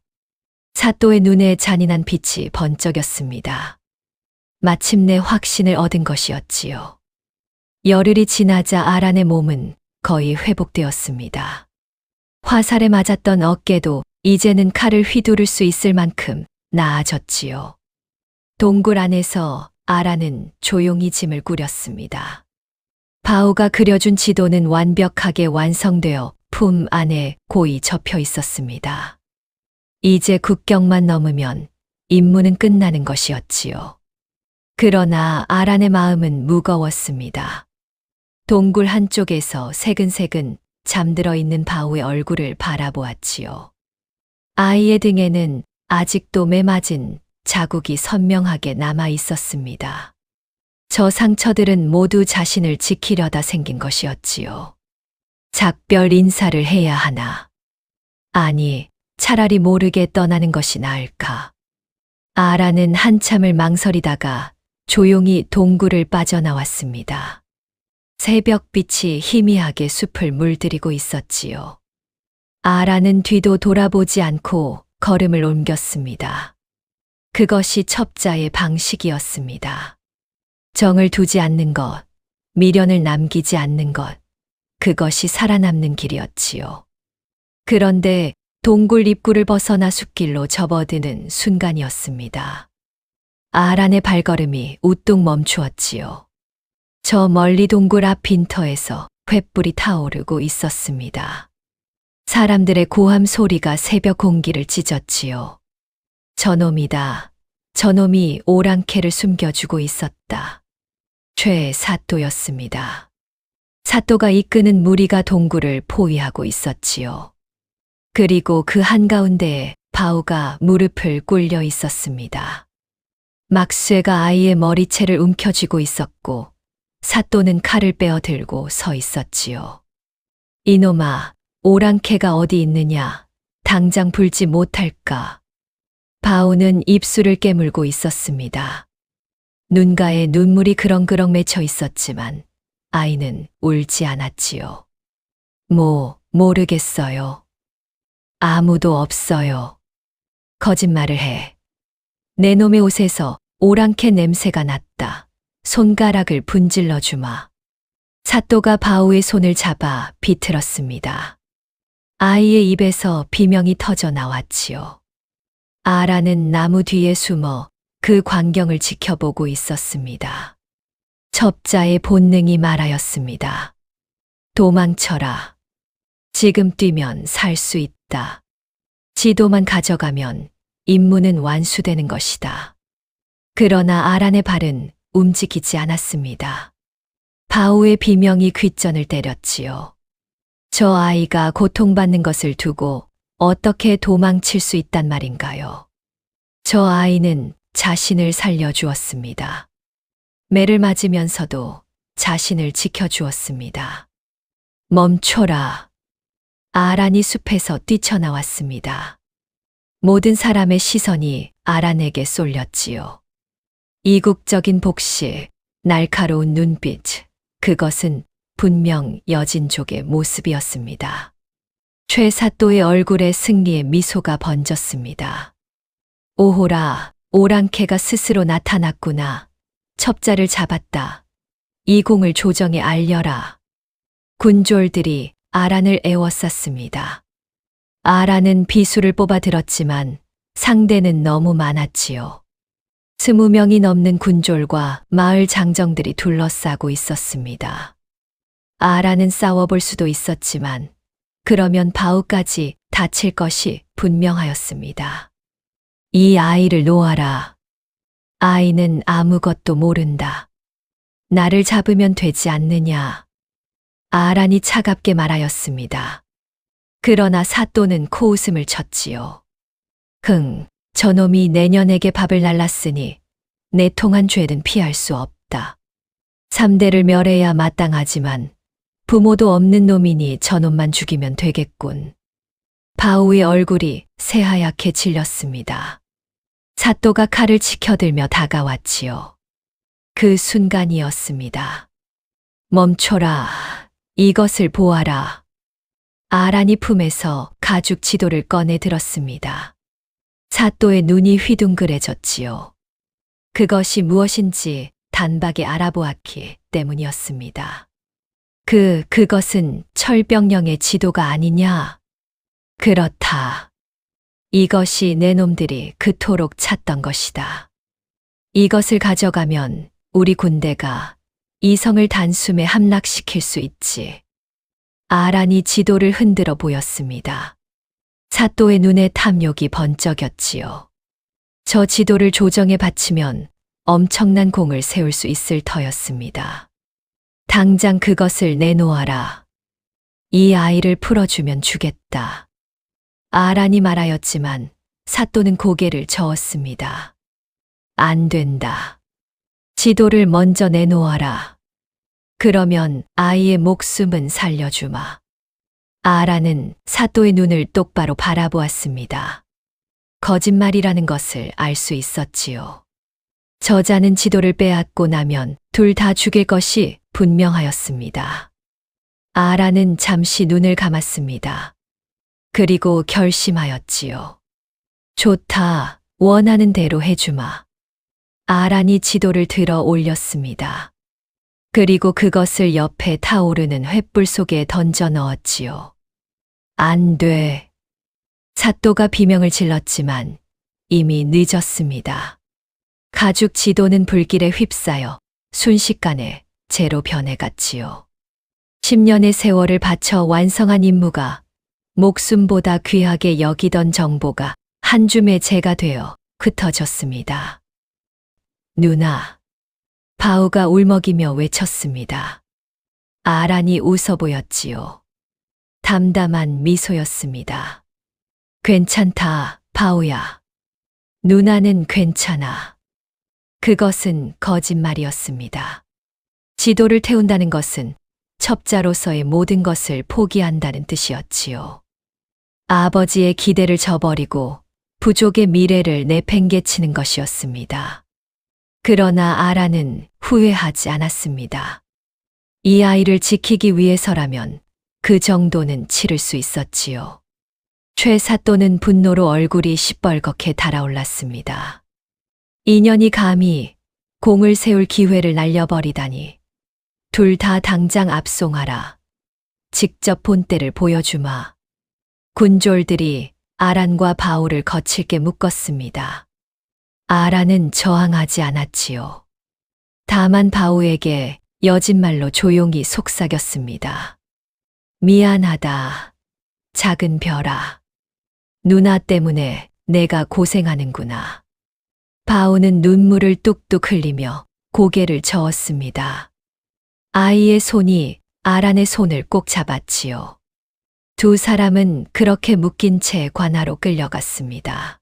사또의 눈에 잔인한 빛이 번쩍였습니다. 마침내 확신을 얻은 것이었지요. 열흘이 지나자 아란의 몸은 거의 회복되었습니다. 화살에 맞았던 어깨도 이제는 칼을 휘두를 수 있을 만큼 나아졌지요. 동굴 안에서 아란은 조용히 짐을 꾸렸습니다. 바우가 그려준 지도는 완벽하게 완성되어 품 안에 고이 접혀 있었습니다. 이제 국경만 넘으면 임무는 끝나는 것이었지요. 그러나 아란의 마음은 무거웠습니다. 동굴 한쪽에서 새근새근 잠들어 있는 바우의 얼굴을 바라보았지요. 아이의 등에는 아직도 매맞은 자국이 선명하게 남아 있었습니다. 저 상처들은 모두 자신을 지키려다 생긴 것이었지요. 작별 인사를 해야 하나? 아니, 차라리 모르게 떠나는 것이 나을까? 아라는 한참을 망설이다가 조용히 동굴을 빠져나왔습니다. 새벽빛이 희미하게 숲을 물들이고 있었지요. 아라는 뒤도 돌아보지 않고 걸음을 옮겼습니다. 그것이 첩자의 방식이었습니다. 정을 두지 않는 것, 미련을 남기지 않는 것, 그것이 살아남는 길이었지요. 그런데 동굴 입구를 벗어나 숲길로 접어드는 순간이었습니다. 아란의 발걸음이 우뚝 멈추었지요. 저 멀리 동굴 앞 빈터에서 횃불이 타오르고 있었습니다. 사람들의 고함 소리가 새벽 공기를 찢었지요. 저놈이다. 저놈이 오랑캐를 숨겨주고 있었다. 최 사또였습니다. 사또가 이끄는 무리가 동굴을 포위하고 있었지요. 그리고 그 한가운데에 바우가 무릎을 꿇려 있었습니다. 막쇠가 아이의 머리채를 움켜쥐고 있었고 사또는 칼을 빼어 들고 서 있었지요. 이놈아, 오랑캐가 어디 있느냐? 당장 불지 못할까? 바우는 입술을 깨물고 있었습니다. 눈가에 눈물이 그렁그렁 맺혀 있었지만 아이는 울지 않았지요. 모르겠어요. 아무도 없어요. 거짓말을 해. 내 놈의 옷에서 오랑캐 냄새가 났다. 손가락을 분질러 주마. 사또가 바우의 손을 잡아 비틀었습니다. 아이의 입에서 비명이 터져 나왔지요. 아라는 나무 뒤에 숨어 그 광경을 지켜보고 있었습니다. 첩자의 본능이 말하였습니다. 도망쳐라. 지금 뛰면 살 수 있다. 지도만 가져가면 임무는 완수되는 것이다. 그러나 아란의 발은 움직이지 않았습니다. 바우의 비명이 귓전을 때렸지요. 저 아이가 고통받는 것을 두고 어떻게 도망칠 수 있단 말인가요? 저 아이는 자신을 살려주었습니다. 매를 맞으면서도 자신을 지켜주었습니다. 멈춰라. 아란이 숲에서 뛰쳐나왔습니다. 모든 사람의 시선이 아란에게 쏠렸지요. 이국적인 복식, 날카로운 눈빛, 그것은 분명 여진족의 모습이었습니다. 최 사또의 얼굴에 승리의 미소가 번졌습니다. 오호라, 오랑캐가 스스로 나타났구나. 첩자를 잡았다. 이 공을 조정에 알려라. 군졸들이 아란을 에워쌌습니다. 아란은 비수를 뽑아 들었지만 상대는 너무 많았지요. 20명이 넘는 군졸과 마을 장정들이 둘러싸고 있었습니다. 아란은 싸워볼 수도 있었지만 그러면 바우까지 다칠 것이 분명하였습니다. 이 아이를 놓아라. 아이는 아무것도 모른다. 나를 잡으면 되지 않느냐. 아란이 차갑게 말하였습니다. 그러나 사또는 코웃음을 쳤지요. 저놈이 내년에게 밥을 날랐으니 내통한 죄는 피할 수 없다. 3대를 멸해야 마땅하지만 부모도 없는 놈이니 저놈만 죽이면 되겠군. 바우의 얼굴이 새하얗게 질렸습니다. 사또가 칼을 치켜들며 다가왔지요. 그 순간이었습니다. 멈춰라. 이것을 보아라. 아란이 품에서 가죽 지도를 꺼내 들었습니다. 사또의 눈이 휘둥그레졌지요. 그것이 무엇인지 단박에 알아보았기 때문이었습니다. 그것은 철병령의 지도가 아니냐? 그렇다. 이것이 내 놈들이 그토록 찾던 것이다. 이것을 가져가면 우리 군대가 이성을 단숨에 함락시킬 수 있지. 아란이 지도를 흔들어 보였습니다. 사또의 눈에 탐욕이 번쩍였지요. 저 지도를 조정에 바치면 엄청난 공을 세울 수 있을 터였습니다. 당장 그것을 내놓아라. 이 아이를 풀어주면 주겠다. 아란이 말하였지만 사또는 고개를 저었습니다. 안 된다. 지도를 먼저 내놓아라. 그러면 아이의 목숨은 살려주마. 아란은 사또의 눈을 똑바로 바라보았습니다. 거짓말이라는 것을 알 수 있었지요. 저자는 지도를 빼앗고 나면 둘 다 죽일 것이 분명하였습니다. 아란은 잠시 눈을 감았습니다. 그리고 결심하였지요. 좋다. 원하는 대로 해주마. 아란이 지도를 들어 올렸습니다. 그리고 그것을 옆에 타오르는 횃불 속에 던져 넣었지요. 안 돼. 사또가 비명을 질렀지만 이미 늦었습니다. 가죽 지도는 불길에 휩싸여 순식간에 재로 변해갔지요. 10년의 세월을 바쳐 완성한 임무가 목숨보다 귀하게 여기던 정보가 한 줌의 재가 되어 흩어졌습니다. 누나. 바우가 울먹이며 외쳤습니다. 아란이 웃어 보였지요. 담담한 미소였습니다. 괜찮다, 바우야. 누나는 괜찮아. 그것은 거짓말이었습니다. 지도를 태운다는 것은 첩자로서의 모든 것을 포기한다는 뜻이었지요. 아버지의 기대를 저버리고 부족의 미래를 내팽개치는 것이었습니다. 그러나 아란은 후회하지 않았습니다. 이 아이를 지키기 위해서라면 그 정도는 치를 수 있었지요. 최 사또는 분노로 얼굴이 시뻘겋게 달아올랐습니다. 인연이 감히 공을 세울 기회를 날려버리다니. 둘 다 당장 압송하라. 직접 본때를 보여주마. 군졸들이 아란과 바울을 거칠게 묶었습니다. 아란은 저항하지 않았지요. 다만 바우에게 여진말로 조용히 속삭였습니다. 미안하다. 작은 별아. 누나 때문에 내가 고생하는구나. 바우는 눈물을 뚝뚝 흘리며 고개를 저었습니다. 아이의 손이 아란의 손을 꼭 잡았지요. 두 사람은 그렇게 묶인 채 관하로 끌려갔습니다.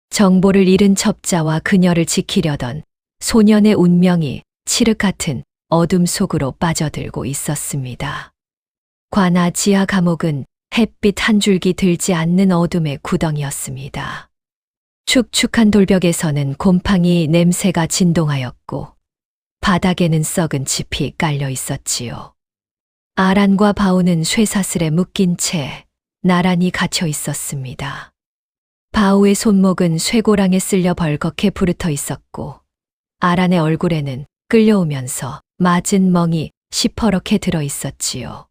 정보를 잃은 첩자와 그녀를 지키려던 소년의 운명이 칠흑 같은 어둠 속으로 빠져들고 있었습니다. 관아 지하 감옥은 햇빛 한 줄기 들지 않는 어둠의 구덩이였습니다. 축축한 돌벽에서는 곰팡이 냄새가 진동하였고 바닥에는 썩은 짚이 깔려 있었지요. 아란과 바우는 쇠사슬에 묶인 채 나란히 갇혀 있었습니다. 바우의 손목은 쇠고랑에 쓸려 벌겋게 부르터 있었고 아란의 얼굴에는 끌려오면서 맞은 멍이 시퍼렇게 들어 있었지요.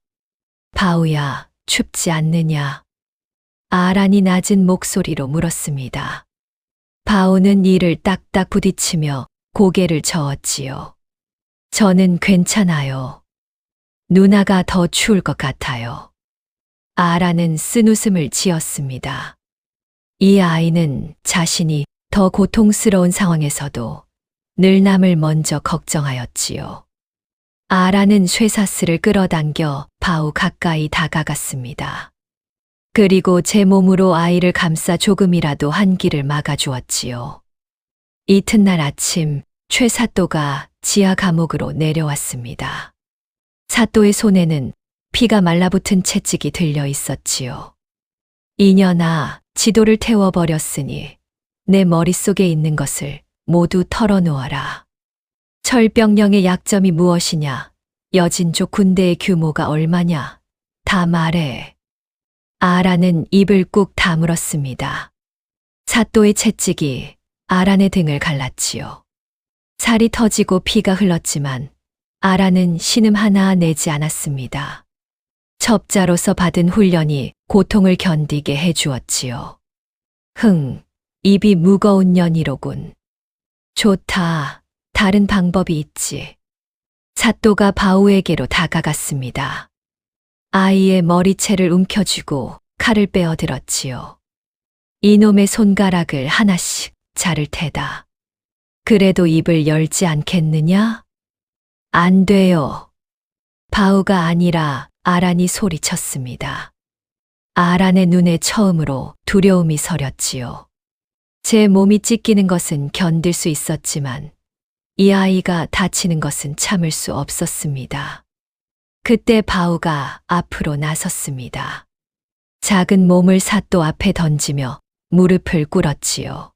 바우야, 춥지 않느냐? 아란이 낮은 목소리로 물었습니다. 바우는 이를 딱딱 부딪히며 고개를 저었지요. 저는 괜찮아요. 누나가 더 추울 것 같아요. 아란은 쓴웃음을 지었습니다. 이 아이는 자신이 더 고통스러운 상황에서도 늘 남을 먼저 걱정하였지요. 아라는 쇠사슬을 끌어당겨 바우 가까이 다가갔습니다. 그리고 제 몸으로 아이를 감싸 조금이라도 한기를 막아주었지요. 이튿날 아침 최 사또가 지하 감옥으로 내려왔습니다. 사또의 손에는 피가 말라붙은 채찍이 들려 있었지요. 이년아, 지도를 태워버렸으니 내 머릿속에 있는 것을 모두 털어놓아라. 철병령의 약점이 무엇이냐? 여진족 군대의 규모가 얼마냐? 다 말해. 아라는 입을 꾹 다물었습니다. 사또의 채찍이 아란의 등을 갈랐지요. 살이 터지고 피가 흘렀지만 아라는 신음 하나 내지 않았습니다. 첩자로서 받은 훈련이 고통을 견디게 해주었지요. 입이 무거운 년이로군. 좋다. 다른 방법이 있지. 사또가 바우에게로 다가갔습니다. 아이의 머리채를 움켜쥐고 칼을 빼어들었지요. 이놈의 손가락을 하나씩 자를 테다. 그래도 입을 열지 않겠느냐? 안 돼요. 바우가 아니라 아란이 소리쳤습니다. 아란의 눈에 처음으로 두려움이 서렸지요. 제 몸이 찢기는 것은 견딜 수 있었지만 이 아이가 다치는 것은 참을 수 없었습니다. 그때 바우가 앞으로 나섰습니다. 작은 몸을 사또 앞에 던지며 무릎을 꿇었지요.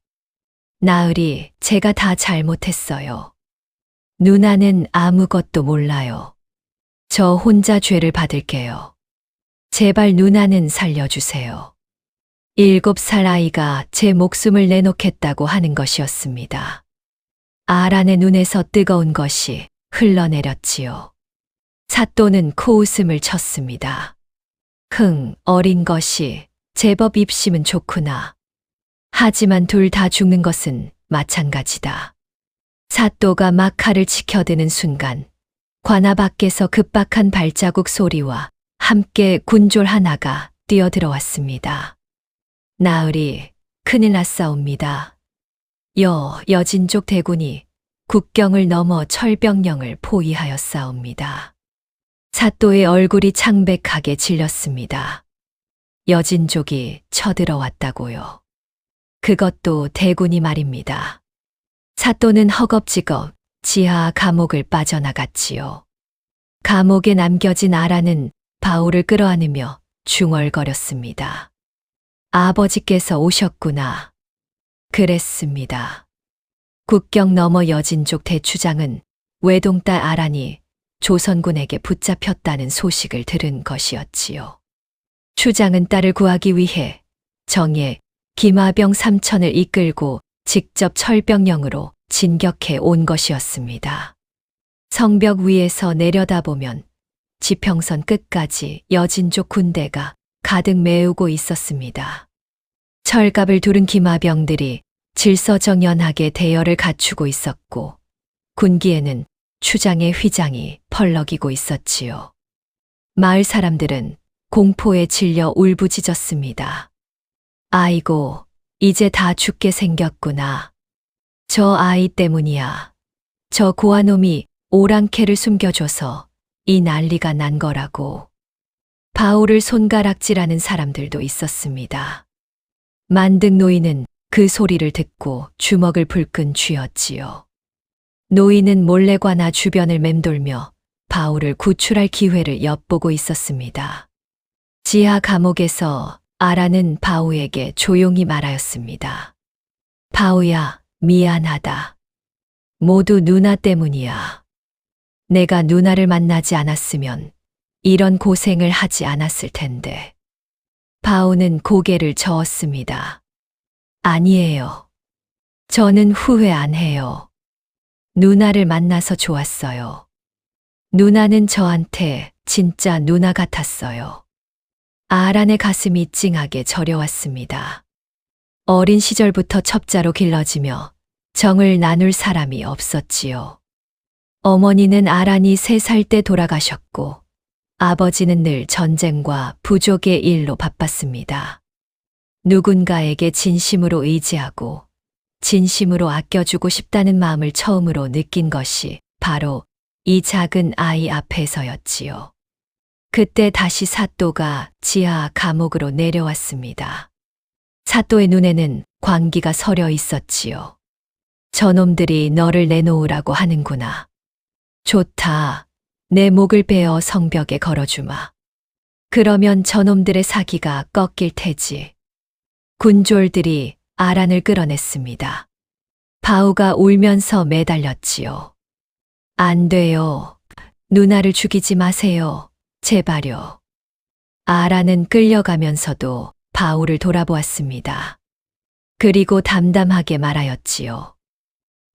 나으리, 제가 다 잘못했어요. 누나는 아무것도 몰라요. 저 혼자 죄를 받을게요. 제발 누나는 살려주세요. 7살 아이가 제 목숨을 내놓겠다고 하는 것이었습니다. 아란의 눈에서 뜨거운 것이 흘러내렸지요. 사또는 코웃음을 쳤습니다. 어린 것이 제법 입심은 좋구나. 하지만 둘 다 죽는 것은 마찬가지다. 사또가 막 칼을 치켜드는 순간 관아 밖에서 급박한 발자국 소리와 함께 군졸 하나가 뛰어들어왔습니다. 나으리, 큰일 났사옵니다. 여진족 대군이 국경을 넘어 철병령을 포위하였사옵니다. 사또의 얼굴이 창백하게 질렸습니다. 여진족이 쳐들어왔다고요. 그것도 대군이 말입니다. 사또는 허겁지겁 지하 감옥을 빠져나갔지요. 감옥에 남겨진 아라는 바울을 끌어안으며 중얼거렸습니다. 아버지께서 오셨구나. 그랬습니다. 국경 너머 여진족 대추장은 외동딸 아란이 조선군에게 붙잡혔다는 소식을 들은 것이었지요. 추장은 딸을 구하기 위해 정예 김하병 3천을 이끌고 직접 철병령으로 진격해 온 것이었습니다. 성벽 위에서 내려다보면 지평선 끝까지 여진족 군대가 가득 메우고 있었습니다. 철갑을 두른 기마병들이 질서정연하게 대열을 갖추고 있었고 군기에는 추장의 휘장이 펄럭이고 있었지요. 마을 사람들은 공포에 질려 울부짖었습니다. 아이고, 이제 다 죽게 생겼구나. 저 아이 때문이야. 저 고아놈이 오랑캐를 숨겨줘서 이 난리가 난 거라고. 바울을 손가락질하는 사람들도 있었습니다. 만등 노인은 그 소리를 듣고 주먹을 불끈 쥐었지요. 노인은 몰래 관아 주변을 맴돌며 바울을 구출할 기회를 엿보고 있었습니다. 지하 감옥에서 아라는 바우에게 조용히 말하였습니다. 바우야, 미안하다. 모두 누나 때문이야. 내가 누나를 만나지 않았으면 이런 고생을 하지 않았을 텐데. 바우는 고개를 저었습니다. 아니에요. 저는 후회 안 해요. 누나를 만나서 좋았어요. 누나는 저한테 진짜 누나 같았어요. 아란의 가슴이 찡하게 저려왔습니다. 어린 시절부터 첩자로 길러지며 정을 나눌 사람이 없었지요. 어머니는 아란이 3살 때 돌아가셨고 아버지는 늘 전쟁과 부족의 일로 바빴습니다. 누군가에게 진심으로 의지하고 진심으로 아껴주고 싶다는 마음을 처음으로 느낀 것이 바로 이 작은 아이 앞에서였지요. 그때 다시 사또가 지하 감옥으로 내려왔습니다. 사또의 눈에는 광기가 서려 있었지요. 저놈들이 너를 내놓으라고 하는구나. 좋다. 내 목을 베어 성벽에 걸어주마. 그러면 저놈들의 사기가 꺾일 테지. 군졸들이 아란을 끌어냈습니다. 바우가 울면서 매달렸지요. 안 돼요. 누나를 죽이지 마세요. 제발요. 아란은 끌려가면서도 바우를 돌아보았습니다. 그리고 담담하게 말하였지요.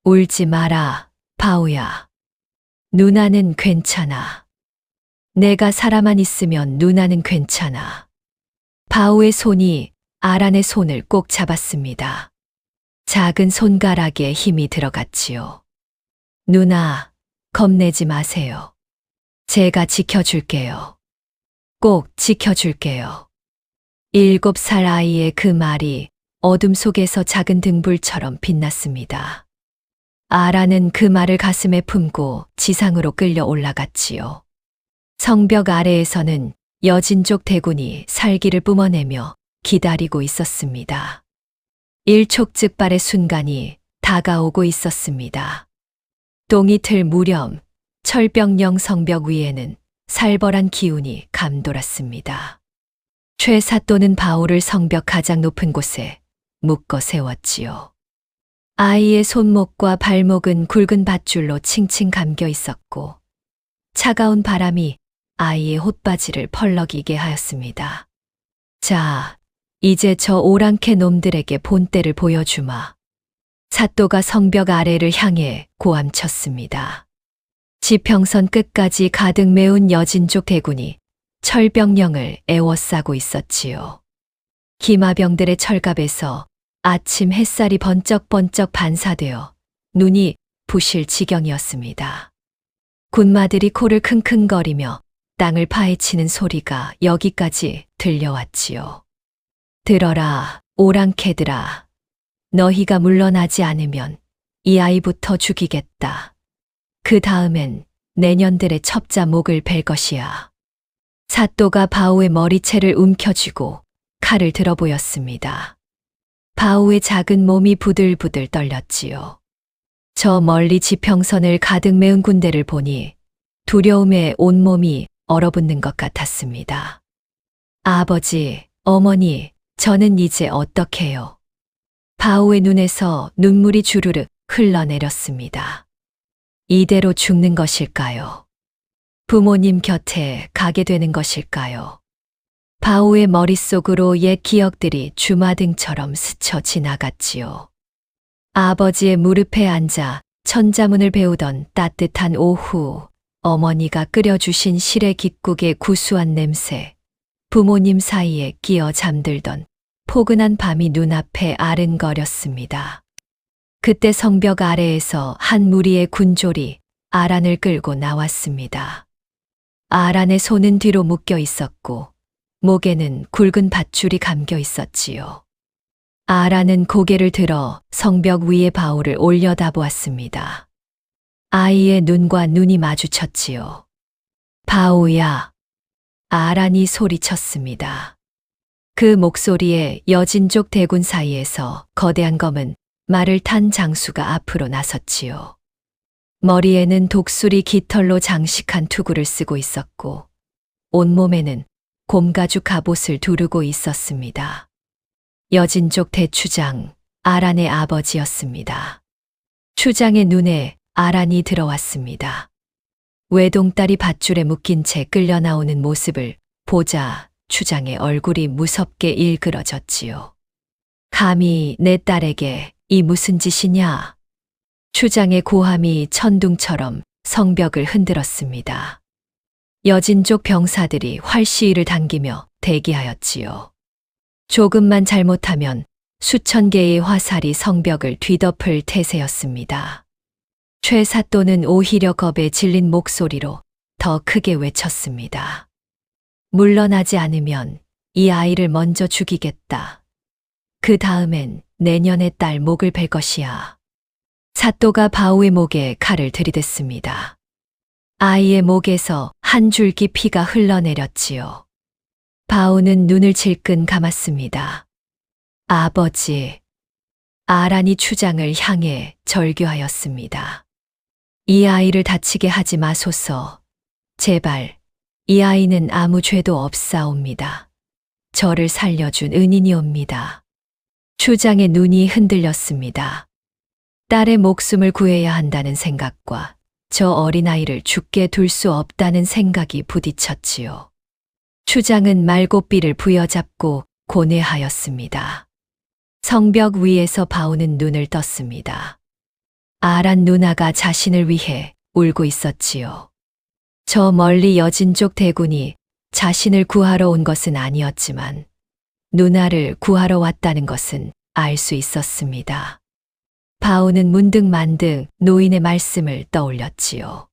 울지 마라, 바우야. 누나는 괜찮아. 내가 살아만 있으면 누나는 괜찮아. 바우의 손이 아란의 손을 꼭 잡았습니다. 작은 손가락에 힘이 들어갔지요. 누나, 겁내지 마세요. 제가 지켜줄게요. 꼭 지켜줄게요. 7살 아이의 그 말이 어둠 속에서 작은 등불처럼 빛났습니다. 아라는 그 말을 가슴에 품고 지상으로 끌려 올라갔지요. 성벽 아래에서는 여진족 대군이 살기를 뿜어내며 기다리고 있었습니다. 일촉즉발의 순간이 다가오고 있었습니다. 똥이 틀 무렵 철벽령 성벽 위에는 살벌한 기운이 감돌았습니다. 최사또는 바울을 성벽 가장 높은 곳에 묶어 세웠지요. 아이의 손목과 발목은 굵은 밧줄로 칭칭 감겨 있었고 차가운 바람이 아이의 홑바지를 펄럭이게 하였습니다. 자, 이제 저 오랑캐 놈들에게 본때를 보여주마. 사또가 성벽 아래를 향해 고함쳤습니다. 지평선 끝까지 가득 메운 여진족 대군이 철병령을 에워싸고 있었지요. 기마병들의 철갑에서 아침 햇살이 번쩍번쩍 반사되어 눈이 부실 지경이었습니다. 군마들이 코를 킁킁거리며 땅을 파헤치는 소리가 여기까지 들려왔지요. 들어라, 오랑캐들아. 너희가 물러나지 않으면 이 아이부터 죽이겠다. 그 다음엔 내년들의 첩자 목을 벨 것이야. 사또가 바우의 머리채를 움켜쥐고 칼을 들어 보였습니다. 바우의 작은 몸이 부들부들 떨렸지요. 저 멀리 지평선을 가득 메운 군대를 보니 두려움에 온몸이 얼어붙는 것 같았습니다. 아버지, 어머니, 저는 이제 어떡해요? 바우의 눈에서 눈물이 주르륵 흘러내렸습니다. 이대로 죽는 것일까요? 부모님 곁에 가게 되는 것일까요? 바우의 머릿속으로 옛 기억들이 주마등처럼 스쳐 지나갔지요. 아버지의 무릎에 앉아 천자문을 배우던 따뜻한 오후, 어머니가 끓여주신 시래 깃국의 구수한 냄새, 부모님 사이에 끼어 잠들던 포근한 밤이 눈앞에 아른거렸습니다. 그때 성벽 아래에서 한 무리의 군졸이 아란을 끌고 나왔습니다. 아란의 손은 뒤로 묶여 있었고 목에는 굵은 밧줄이 감겨 있었지요. 아란은 고개를 들어 성벽 위에 바울을 올려다보았습니다. 아이의 눈과 눈이 마주쳤지요. 바우야. 아란이 소리쳤습니다. 그 목소리에 여진족 대군 사이에서 거대한 검은 말을 탄 장수가 앞으로 나섰지요. 머리에는 독수리 깃털로 장식한 투구를 쓰고 있었고 온몸에는 곰가죽 갑옷을 두르고 있었습니다. 여진족 대추장 아란의 아버지였습니다. 추장의 눈에 아란이 들어왔습니다. 외동딸이 밧줄에 묶인 채 끌려 나오는 모습을 보자 추장의 얼굴이 무섭게 일그러졌지요. 감히 내 딸에게 이 무슨 짓이냐? 추장의 고함이 천둥처럼 성벽을 흔들었습니다. 여진족 병사들이 활시위를 당기며 대기하였지요. 조금만 잘못하면 수천 개의 화살이 성벽을 뒤덮을 태세였습니다. 최사또는 오히려 겁에 질린 목소리로 더 크게 외쳤습니다. 물러나지 않으면 이 아이를 먼저 죽이겠다. 그 다음엔 내년의 딸 목을 벨 것이야. 사또가 바우의 목에 칼을 들이댔습니다. 아이의 목에서 한 줄기 피가 흘러내렸지요. 바오는 눈을 질끈 감았습니다. 아버지. 아란이 추장을 향해 절규하였습니다. 이 아이를 다치게 하지 마소서. 제발. 이 아이는 아무 죄도 없사옵니다. 저를 살려준 은인이옵니다. 추장의 눈이 흔들렸습니다. 딸의 목숨을 구해야 한다는 생각과 저 어린아이를 죽게 둘 수 없다는 생각이 부딪혔지요. 추장은 말고삐를 부여잡고 고뇌하였습니다. 성벽 위에서 바오는 눈을 떴습니다. 아란 누나가 자신을 위해 울고 있었지요. 저 멀리 여진족 대군이 자신을 구하러 온 것은 아니었지만 누나를 구하러 왔다는 것은 알 수 있었습니다. 바오는 문득만득 노인의 말씀을 떠올렸지요.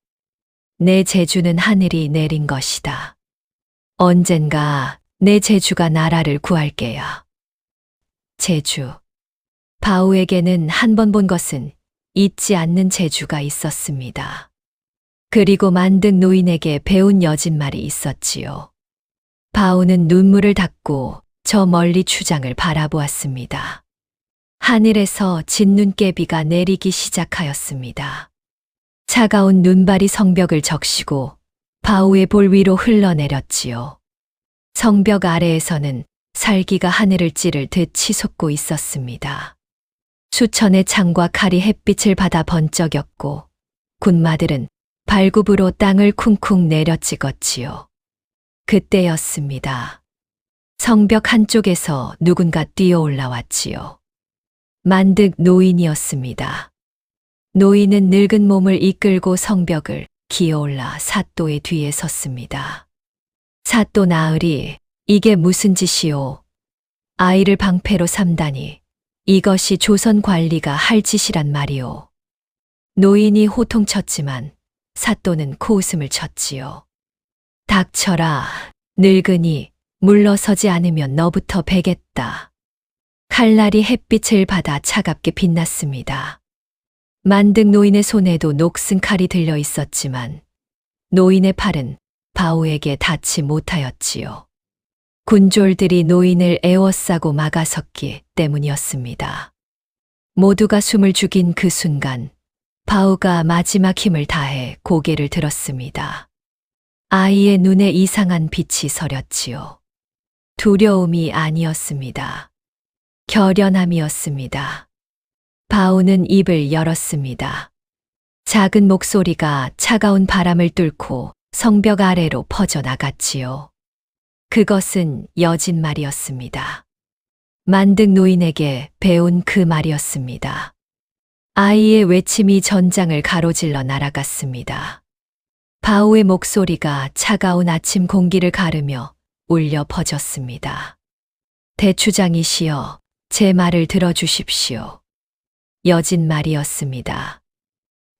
내 재주는 하늘이 내린 것이다. 언젠가 내 재주가 나라를 구할 게야. 재주. 바오에게는 한 번 본 것은 잊지 않는 재주가 있었습니다. 그리고 만득 노인에게 배운 여진말이 있었지요. 바오는 눈물을 닦고 저 멀리 추장을 바라보았습니다. 하늘에서 진눈깨비가 내리기 시작하였습니다. 차가운 눈발이 성벽을 적시고 바오의 볼 위로 흘러내렸지요. 성벽 아래에서는 살기가 하늘을 찌를 듯 치솟고 있었습니다. 수천의 창과 칼이 햇빛을 받아 번쩍였고 군마들은 발굽으로 땅을 쿵쿵 내려 찍었지요. 그때였습니다. 성벽 한쪽에서 누군가 뛰어 올라왔지요. 만득 노인이었습니다. 노인은 늙은 몸을 이끌고 성벽을 기어올라 사또의 뒤에 섰습니다. 사또 나으리, 이게 무슨 짓이오? 아이를 방패로 삼다니 이것이 조선 관리가 할 짓이란 말이오. 노인이 호통쳤지만 사또는 코웃음을 쳤지요. 닥쳐라, 늙은이, 물러서지 않으면 너부터 베겠다. 칼날이 햇빛을 받아 차갑게 빛났습니다. 만득 노인의 손에도 녹슨 칼이 들려 있었지만 노인의 팔은 바오에게 닿지 못하였지요. 군졸들이 노인을 에워싸고 막아섰기 때문이었습니다. 모두가 숨을 죽인 그 순간 바오가 마지막 힘을 다해 고개를 들었습니다. 아이의 눈에 이상한 빛이 서렸지요. 두려움이 아니었습니다. 결연함이었습니다. 바오는 입을 열었습니다. 작은 목소리가 차가운 바람을 뚫고 성벽 아래로 퍼져나갔지요. 그것은 여진말이었습니다. 만득 노인에게 배운 그 말이었습니다. 아이의 외침이 전장을 가로질러 날아갔습니다. 바오의 목소리가 차가운 아침 공기를 가르며 울려 퍼졌습니다. 대추장이시여, 제 말을 들어주십시오. 여진말이었습니다.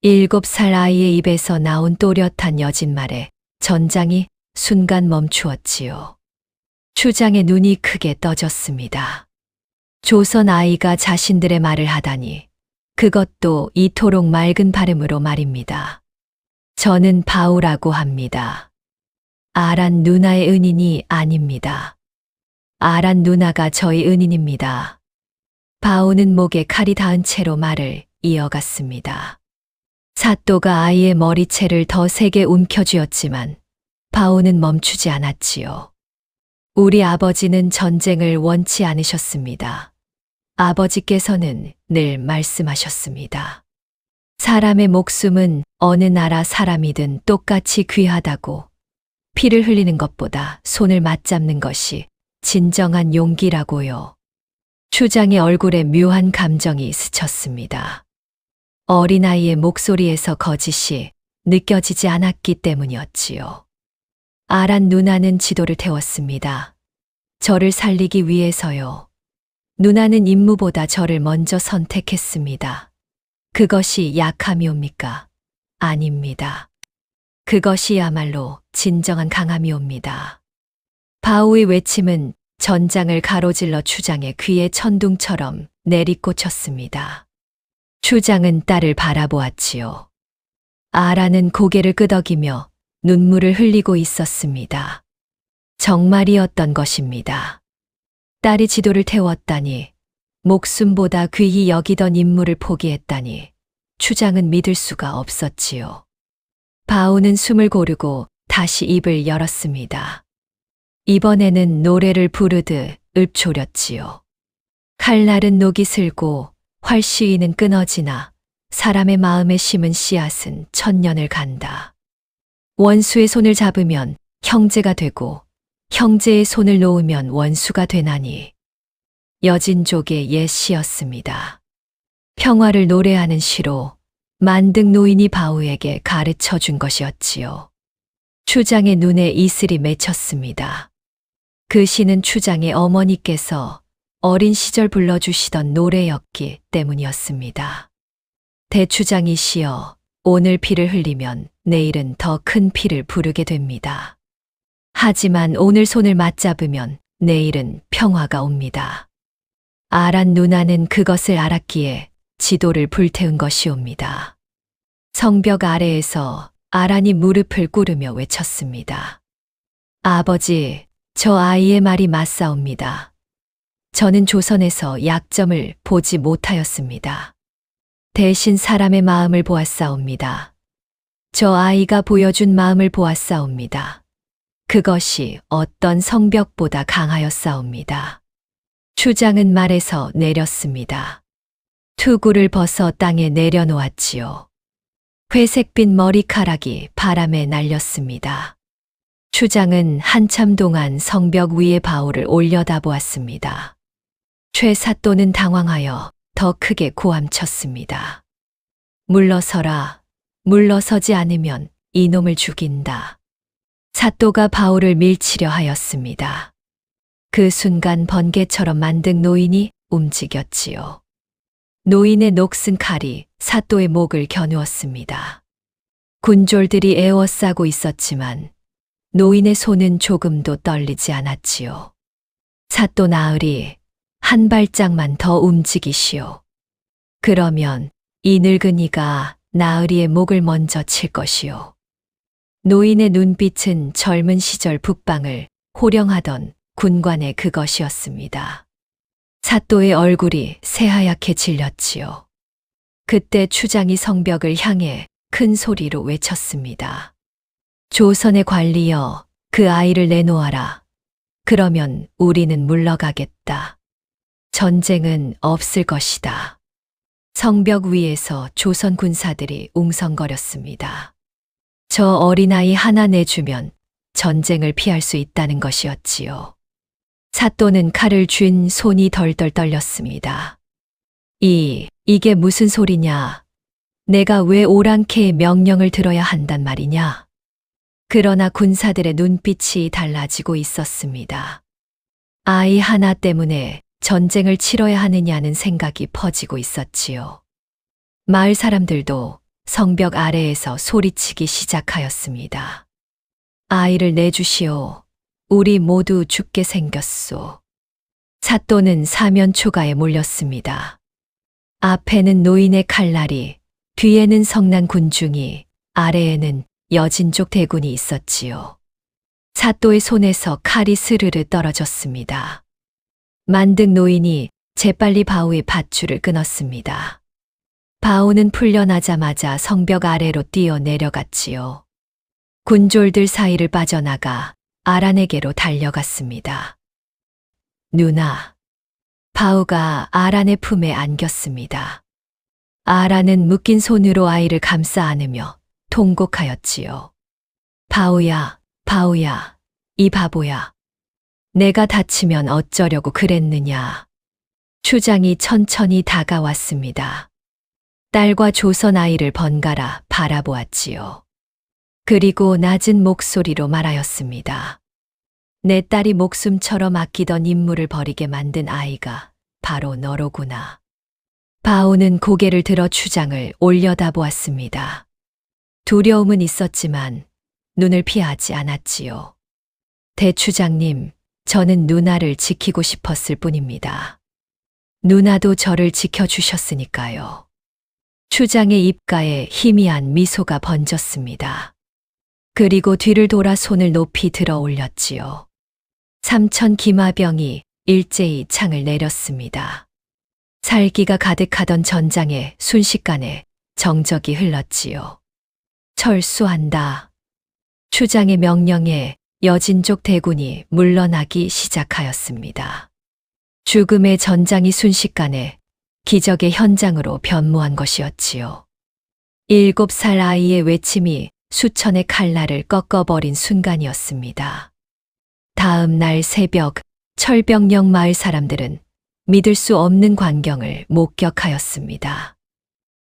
7살 아이의 입에서 나온 또렷한 여진말에 전장이 순간 멈추었지요. 추장의 눈이 크게 떠졌습니다. 조선 아이가 자신들의 말을 하다니, 그것도 이토록 맑은 발음으로 말입니다. 저는 바오라고 합니다. 아란 누나의 은인이 아닙니다. 아란 누나가 저희 은인입니다. 바오는 목에 칼이 닿은 채로 말을 이어갔습니다. 사또가 아이의 머리채를 더 세게 움켜쥐었지만 바오는 멈추지 않았지요. 우리 아버지는 전쟁을 원치 않으셨습니다. 아버지께서는 늘 말씀하셨습니다. 사람의 목숨은 어느 나라 사람이든 똑같이 귀하다고, 피를 흘리는 것보다 손을 맞잡는 것이 진정한 용기라고요. 추장의 얼굴에 묘한 감정이 스쳤습니다. 어린아이의 목소리에서 거짓이 느껴지지 않았기 때문이었지요. 아란 누나는 지도를 태웠습니다. 저를 살리기 위해서요. 누나는 임무보다 저를 먼저 선택했습니다. 그것이 약함이옵니까? 아닙니다. 그것이야말로 진정한 강함이옵니다. 바오의 외침은 전장을 가로질러 추장의 귀에 천둥처럼 내리꽂혔습니다. 추장은 딸을 바라보았지요. 아라는 고개를 끄덕이며 눈물을 흘리고 있었습니다. 정말이었던 것입니다. 딸이 지도를 태웠다니, 목숨보다 귀히 여기던 임무를 포기했다니, 추장은 믿을 수가 없었지요. 바우는 숨을 고르고 다시 입을 열었습니다. 이번에는 노래를 부르듯 읊조렸지요. 칼날은 녹이 슬고 활시위는 끊어지나 사람의 마음에 심은 씨앗은 천년을 간다. 원수의 손을 잡으면 형제가 되고 형제의 손을 놓으면 원수가 되나니. 여진족의 옛 시였습니다. 평화를 노래하는 시로 만등 노인이 바우에게 가르쳐 준 것이었지요. 추장의 눈에 이슬이 맺혔습니다. 그 시는 추장의 어머니께서 어린 시절 불러주시던 노래였기 때문이었습니다. 대추장이 시어 오늘 피를 흘리면 내일은 더 큰 피를 부르게 됩니다. 하지만 오늘 손을 맞잡으면 내일은 평화가 옵니다. 아란 누나는 그것을 알았기에 지도를 불태운 것이옵니다. 성벽 아래에서 아란이 무릎을 꿇으며 외쳤습니다. 아버지, 저 아이의 말이 맞사옵니다. 저는 조선에서 약점을 보지 못하였습니다. 대신 사람의 마음을 보았사옵니다. 저 아이가 보여준 마음을 보았사옵니다. 그것이 어떤 성벽보다 강하였사옵니다. 추장은 말에서 내렸습니다. 투구를 벗어 땅에 내려놓았지요. 회색빛 머리카락이 바람에 날렸습니다. 추장은 한참 동안 성벽 위에 바울을 올려다보았습니다. 최사또는 당황하여 더 크게 고함쳤습니다. 물러서라. 물러서지 않으면 이놈을 죽인다. 사또가 바울을 밀치려 하였습니다. 그 순간 번개처럼 만든 노인이 움직였지요. 노인의 녹슨 칼이 사또의 목을 겨누었습니다. 군졸들이 에워싸고 있었지만 노인의 손은 조금도 떨리지 않았지요. 사또 나으리, 한 발짝만 더 움직이시오. 그러면 이 늙은이가 나으리의 목을 먼저 칠 것이오. 노인의 눈빛은 젊은 시절 북방을 호령하던 군관의 그것이었습니다. 사또의 얼굴이 새하얗게 질렸지요. 그때 추장이 성벽을 향해 큰 소리로 외쳤습니다. 조선의 관리여, 그 아이를 내놓아라. 그러면 우리는 물러가겠다. 전쟁은 없을 것이다. 성벽 위에서 조선 군사들이 웅성거렸습니다. 저 어린아이 하나 내주면 전쟁을 피할 수 있다는 것이었지요. 사또는 칼을 쥔 손이 덜덜 떨렸습니다. 이게 무슨 소리냐? 내가 왜 오랑캐의 명령을 들어야 한단 말이냐? 그러나 군사들의 눈빛이 달라지고 있었습니다. 아이 하나 때문에 전쟁을 치러야 하느냐는 생각이 퍼지고 있었지요. 마을 사람들도 성벽 아래에서 소리치기 시작하였습니다. 아이를 내주시오. 우리 모두 죽게 생겼소. 사또는 사면초가에 몰렸습니다. 앞에는 노인의 칼날이, 뒤에는 성난 군중이, 아래에는 여진족 대군이 있었지요. 사또의 손에서 칼이 스르르 떨어졌습니다. 만등 노인이 재빨리 바우의 밧줄을 끊었습니다. 바우는 풀려나자마자 성벽 아래로 뛰어 내려갔지요. 군졸들 사이를 빠져나가 아란에게로 달려갔습니다. 누나. 바우가 아란의 품에 안겼습니다. 아란은 묶인 손으로 아이를 감싸 안으며 통곡하였지요. 바우야, 바우야, 이 바보야. 내가 다치면 어쩌려고 그랬느냐. 추장이 천천히 다가왔습니다. 딸과 조선 아이를 번갈아 바라보았지요. 그리고 낮은 목소리로 말하였습니다. 내 딸이 목숨처럼 아끼던 임무를 버리게 만든 아이가 바로 너로구나. 바오는 고개를 들어 추장을 올려다보았습니다. 두려움은 있었지만 눈을 피하지 않았지요. 대추장님, 저는 누나를 지키고 싶었을 뿐입니다. 누나도 저를 지켜주셨으니까요. 추장의 입가에 희미한 미소가 번졌습니다. 그리고 뒤를 돌아 손을 높이 들어 올렸지요. 삼천 기마병이 일제히 창을 내렸습니다. 살기가 가득하던 전장에 순식간에 정적이 흘렀지요. 철수한다. 추장의 명령에 여진족 대군이 물러나기 시작하였습니다. 죽음의 전장이 순식간에 기적의 현장으로 변모한 것이었지요. 7살 아이의 외침이 수천의 칼날을 꺾어버린 순간이었습니다. 다음 날 새벽 철병역 마을 사람들은 믿을 수 없는 광경을 목격하였습니다.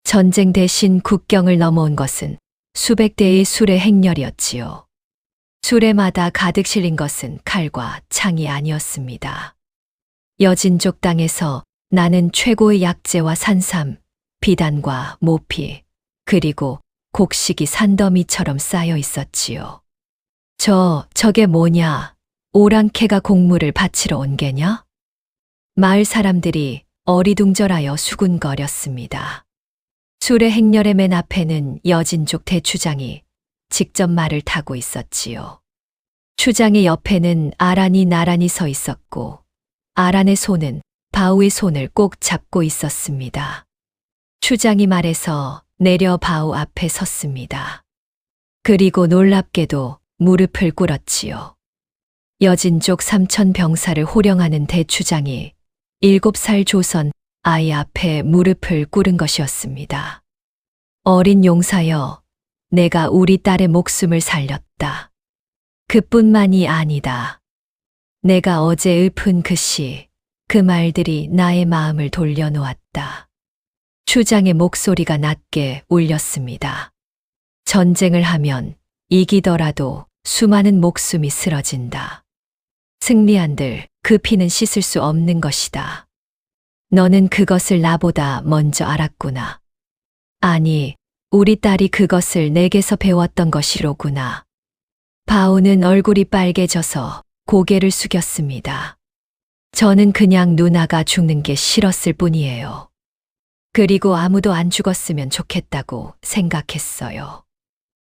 전쟁 대신 국경을 넘어온 것은 수백 대의 수레 행렬이었지요. 수레마다 가득 실린 것은 칼과 창이 아니었습니다. 여진족 땅에서 나는 최고의 약재와 산삼, 비단과 모피, 그리고 곡식이 산더미처럼 쌓여 있었지요. 저게 뭐냐? 오랑캐가 곡물을 바치러 온 게냐? 마을 사람들이 어리둥절하여 수군거렸습니다. 수레 행렬의 맨 앞에는 여진족 대추장이 직접 말을 타고 있었지요. 추장의 옆에는 아란이 나란히 서 있었고 아란의 손은 바우의 손을 꼭 잡고 있었습니다. 추장이 말해서 내려 바우 앞에 섰습니다. 그리고 놀랍게도 무릎을 꿇었지요. 여진족 3천 병사를 호령하는 대추장이 7살 조선 아이 앞에 무릎을 꿇은 것이었습니다. 어린 용사여, 내가 우리 딸의 목숨을 살렸다. 그뿐만이 아니다. 내가 어제 읊은 그 시, 그 말들이 나의 마음을 돌려놓았다. 추장의 목소리가 낮게 울렸습니다. 전쟁을 하면 이기더라도 수많은 목숨이 쓰러진다. 승리한들 그 피는 씻을 수 없는 것이다. 너는 그것을 나보다 먼저 알았구나. 아니, 우리 딸이 그것을 내게서 배웠던 것이로구나. 바오는 얼굴이 빨개져서 고개를 숙였습니다. 저는 그냥 누나가 죽는 게 싫었을 뿐이에요. 그리고 아무도 안 죽었으면 좋겠다고 생각했어요.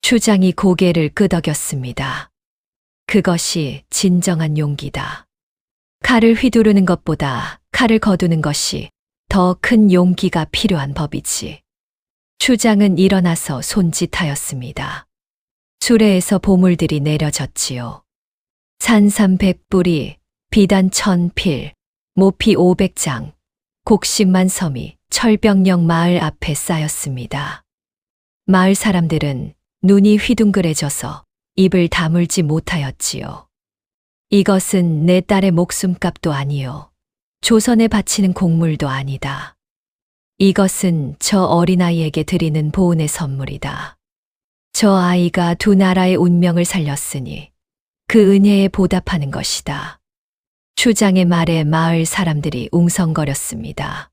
추장이 고개를 끄덕였습니다. 그것이 진정한 용기다. 칼을 휘두르는 것보다 칼을 거두는 것이 더 큰 용기가 필요한 법이지. 추장은 일어나서 손짓하였습니다. 수레에서 보물들이 내려졌지요. 산삼 100뿌리, 비단 1000필, 모피 500장, 곡식만 섬이 철병역 마을 앞에 쌓였습니다. 마을 사람들은 눈이 휘둥그레져서 입을 다물지 못하였지요. 이것은 내 딸의 목숨값도 아니요. 조선에 바치는 곡물도 아니다. 이것은 저 어린아이에게 드리는 보은의 선물이다. 저 아이가 두 나라의 운명을 살렸으니 그 은혜에 보답하는 것이다. 추장의 말에 마을 사람들이 웅성거렸습니다.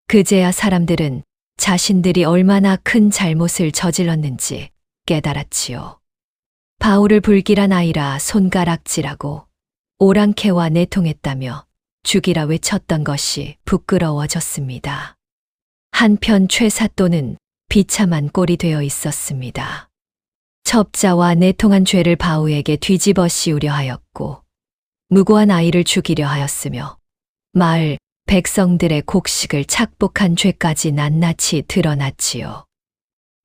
그제야 사람들은 자신들이 얼마나 큰 잘못을 저질렀는지 깨달았지요. 바울을 불길한 아이라 손가락질하고 오랑캐와 내통했다며 죽이라 외쳤던 것이 부끄러워졌습니다. 한편 최사또는 비참한 꼴이 되어 있었습니다. 첩자와 내통한 죄를 바우에게 뒤집어 씌우려 하였고 무고한 아이를 죽이려 하였으며 마을 백성들의 곡식을 착복한 죄까지 낱낱이 드러났지요.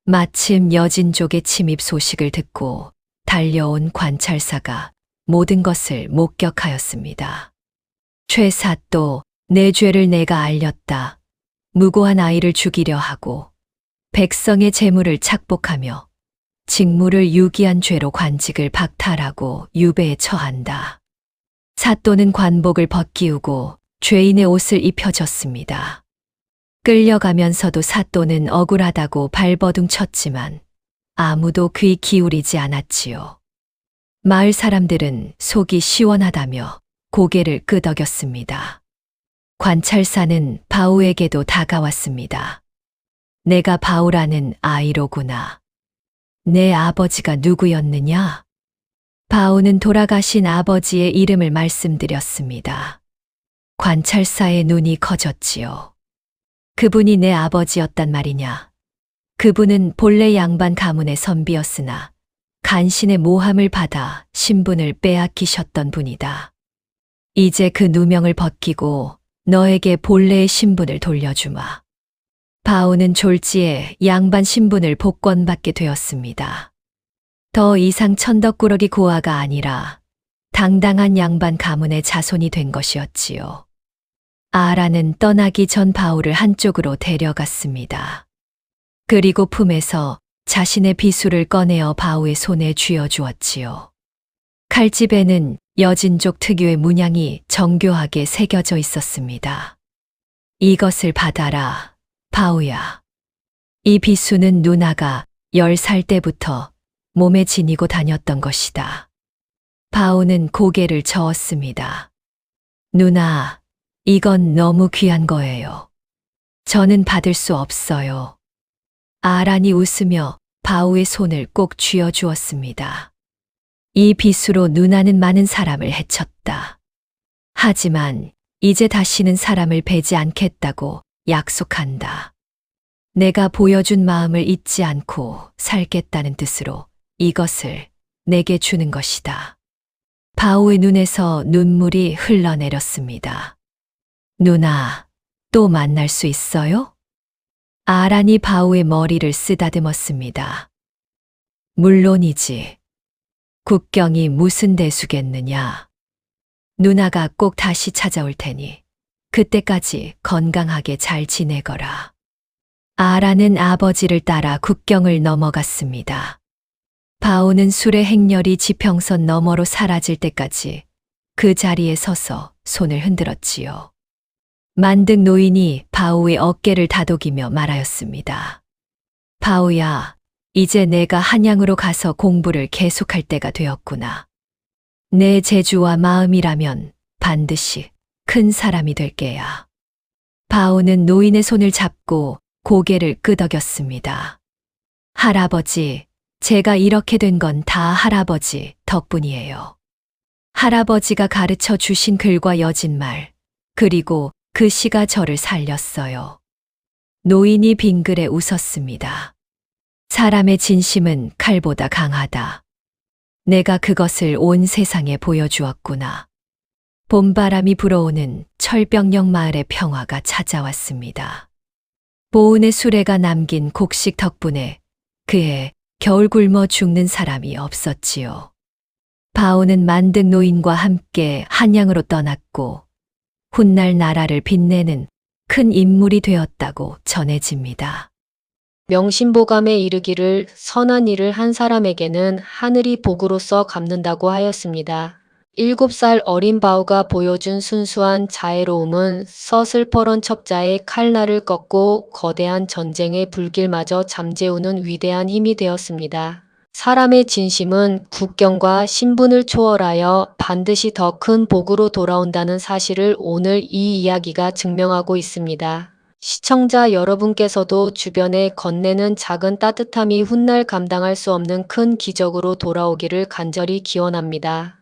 마침 여진족의 침입 소식을 듣고 달려온 관찰사가 모든 것을 목격하였습니다. 최사또, 내 죄를 내가 알렸다. 무고한 아이를 죽이려 하고 백성의 재물을 착복하며 직무를 유기한 죄로 관직을 박탈하고 유배에 처한다. 사또는 관복을 벗기우고 죄인의 옷을 입혀줬습니다. 끌려가면서도 사또는 억울하다고 발버둥 쳤지만 아무도 귀 기울이지 않았지요. 마을 사람들은 속이 시원하다며 고개를 끄덕였습니다. 관찰사는 바우에게도 다가왔습니다. 내가 바우라는 아이로구나. 내 아버지가 누구였느냐? 바우는 돌아가신 아버지의 이름을 말씀드렸습니다. 관찰사의 눈이 커졌지요. 그분이 내 아버지였단 말이냐. 그분은 본래 양반 가문의 선비였으나 간신의 모함을 받아 신분을 빼앗기셨던 분이다. 이제 그 누명을 벗기고 너에게 본래의 신분을 돌려주마. 바오는 졸지에 양반 신분을 복권받게 되었습니다. 더 이상 천덕꾸러기 고아가 아니라 당당한 양반 가문의 자손이 된 것이었지요. 아라는 떠나기 전 바오를 한쪽으로 데려갔습니다. 그리고 품에서 자신의 비수를 꺼내어 바오의 손에 쥐어주었지요. 칼집에는 여진족 특유의 문양이 정교하게 새겨져 있었습니다. 이것을 받아라, 바오야. 이 비수는 누나가 10살 때부터 몸에 지니고 다녔던 것이다. 바오는 고개를 저었습니다. 누나, 이건 너무 귀한 거예요. 저는 받을 수 없어요. 아란이 웃으며 바오의 손을 꼭 쥐어주었습니다. 이 비수로 누나는 많은 사람을 해쳤다. 하지만 이제 다시는 사람을 베지 않겠다고 약속한다. 내가 보여준 마음을 잊지 않고 살겠다는 뜻으로 이것을 내게 주는 것이다. 바오의 눈에서 눈물이 흘러내렸습니다. 누나, 또 만날 수 있어요? 아란이 바오의 머리를 쓰다듬었습니다. 물론이지. 국경이 무슨 대수겠느냐. 누나가 꼭 다시 찾아올 테니 그때까지 건강하게 잘 지내거라. 아라는 아버지를 따라 국경을 넘어갔습니다. 바오는 술의 행렬이 지평선 너머로 사라질 때까지 그 자리에 서서 손을 흔들었지요. 만득 노인이 바오의 어깨를 다독이며 말하였습니다. 바오야, 이제 내가 한양으로 가서 공부를 계속할 때가 되었구나. 내 재주와 마음이라면 반드시 큰 사람이 될 게야. 바오는 노인의 손을 잡고 고개를 끄덕였습니다. 할아버지, 제가 이렇게 된 건 다 할아버지 덕분이에요. 할아버지가 가르쳐 주신 글과 여진말, 그리고 그 시가 저를 살렸어요. 노인이 빙그레 웃었습니다. 사람의 진심은 칼보다 강하다. 내가 그것을 온 세상에 보여주었구나. 봄바람이 불어오는 철벽역 마을의 평화가 찾아왔습니다. 보은의 수레가 남긴 곡식 덕분에 그해 겨울 굶어 죽는 사람이 없었지요. 바오는 만득 노인과 함께 한양으로 떠났고 훗날 나라를 빛내는 큰 인물이 되었다고 전해집니다. 명심보감에 이르기를 선한 일을 한 사람에게는 하늘이 복으로써 갚는다고 하였습니다. 7살 어린 바오가 보여준 순수한 자애로움은 서슬퍼런 첩자의 칼날을 꺾고 거대한 전쟁의 불길마저 잠재우는 위대한 힘이 되었습니다. 사람의 진심은 국경과 신분을 초월하여 반드시 더 큰 복으로 돌아온다는 사실을 오늘 이 이야기가 증명하고 있습니다. 시청자 여러분께서도 주변에 건네는 작은 따뜻함이 훗날 감당할 수 없는 큰 기적으로 돌아오기를 간절히 기원합니다.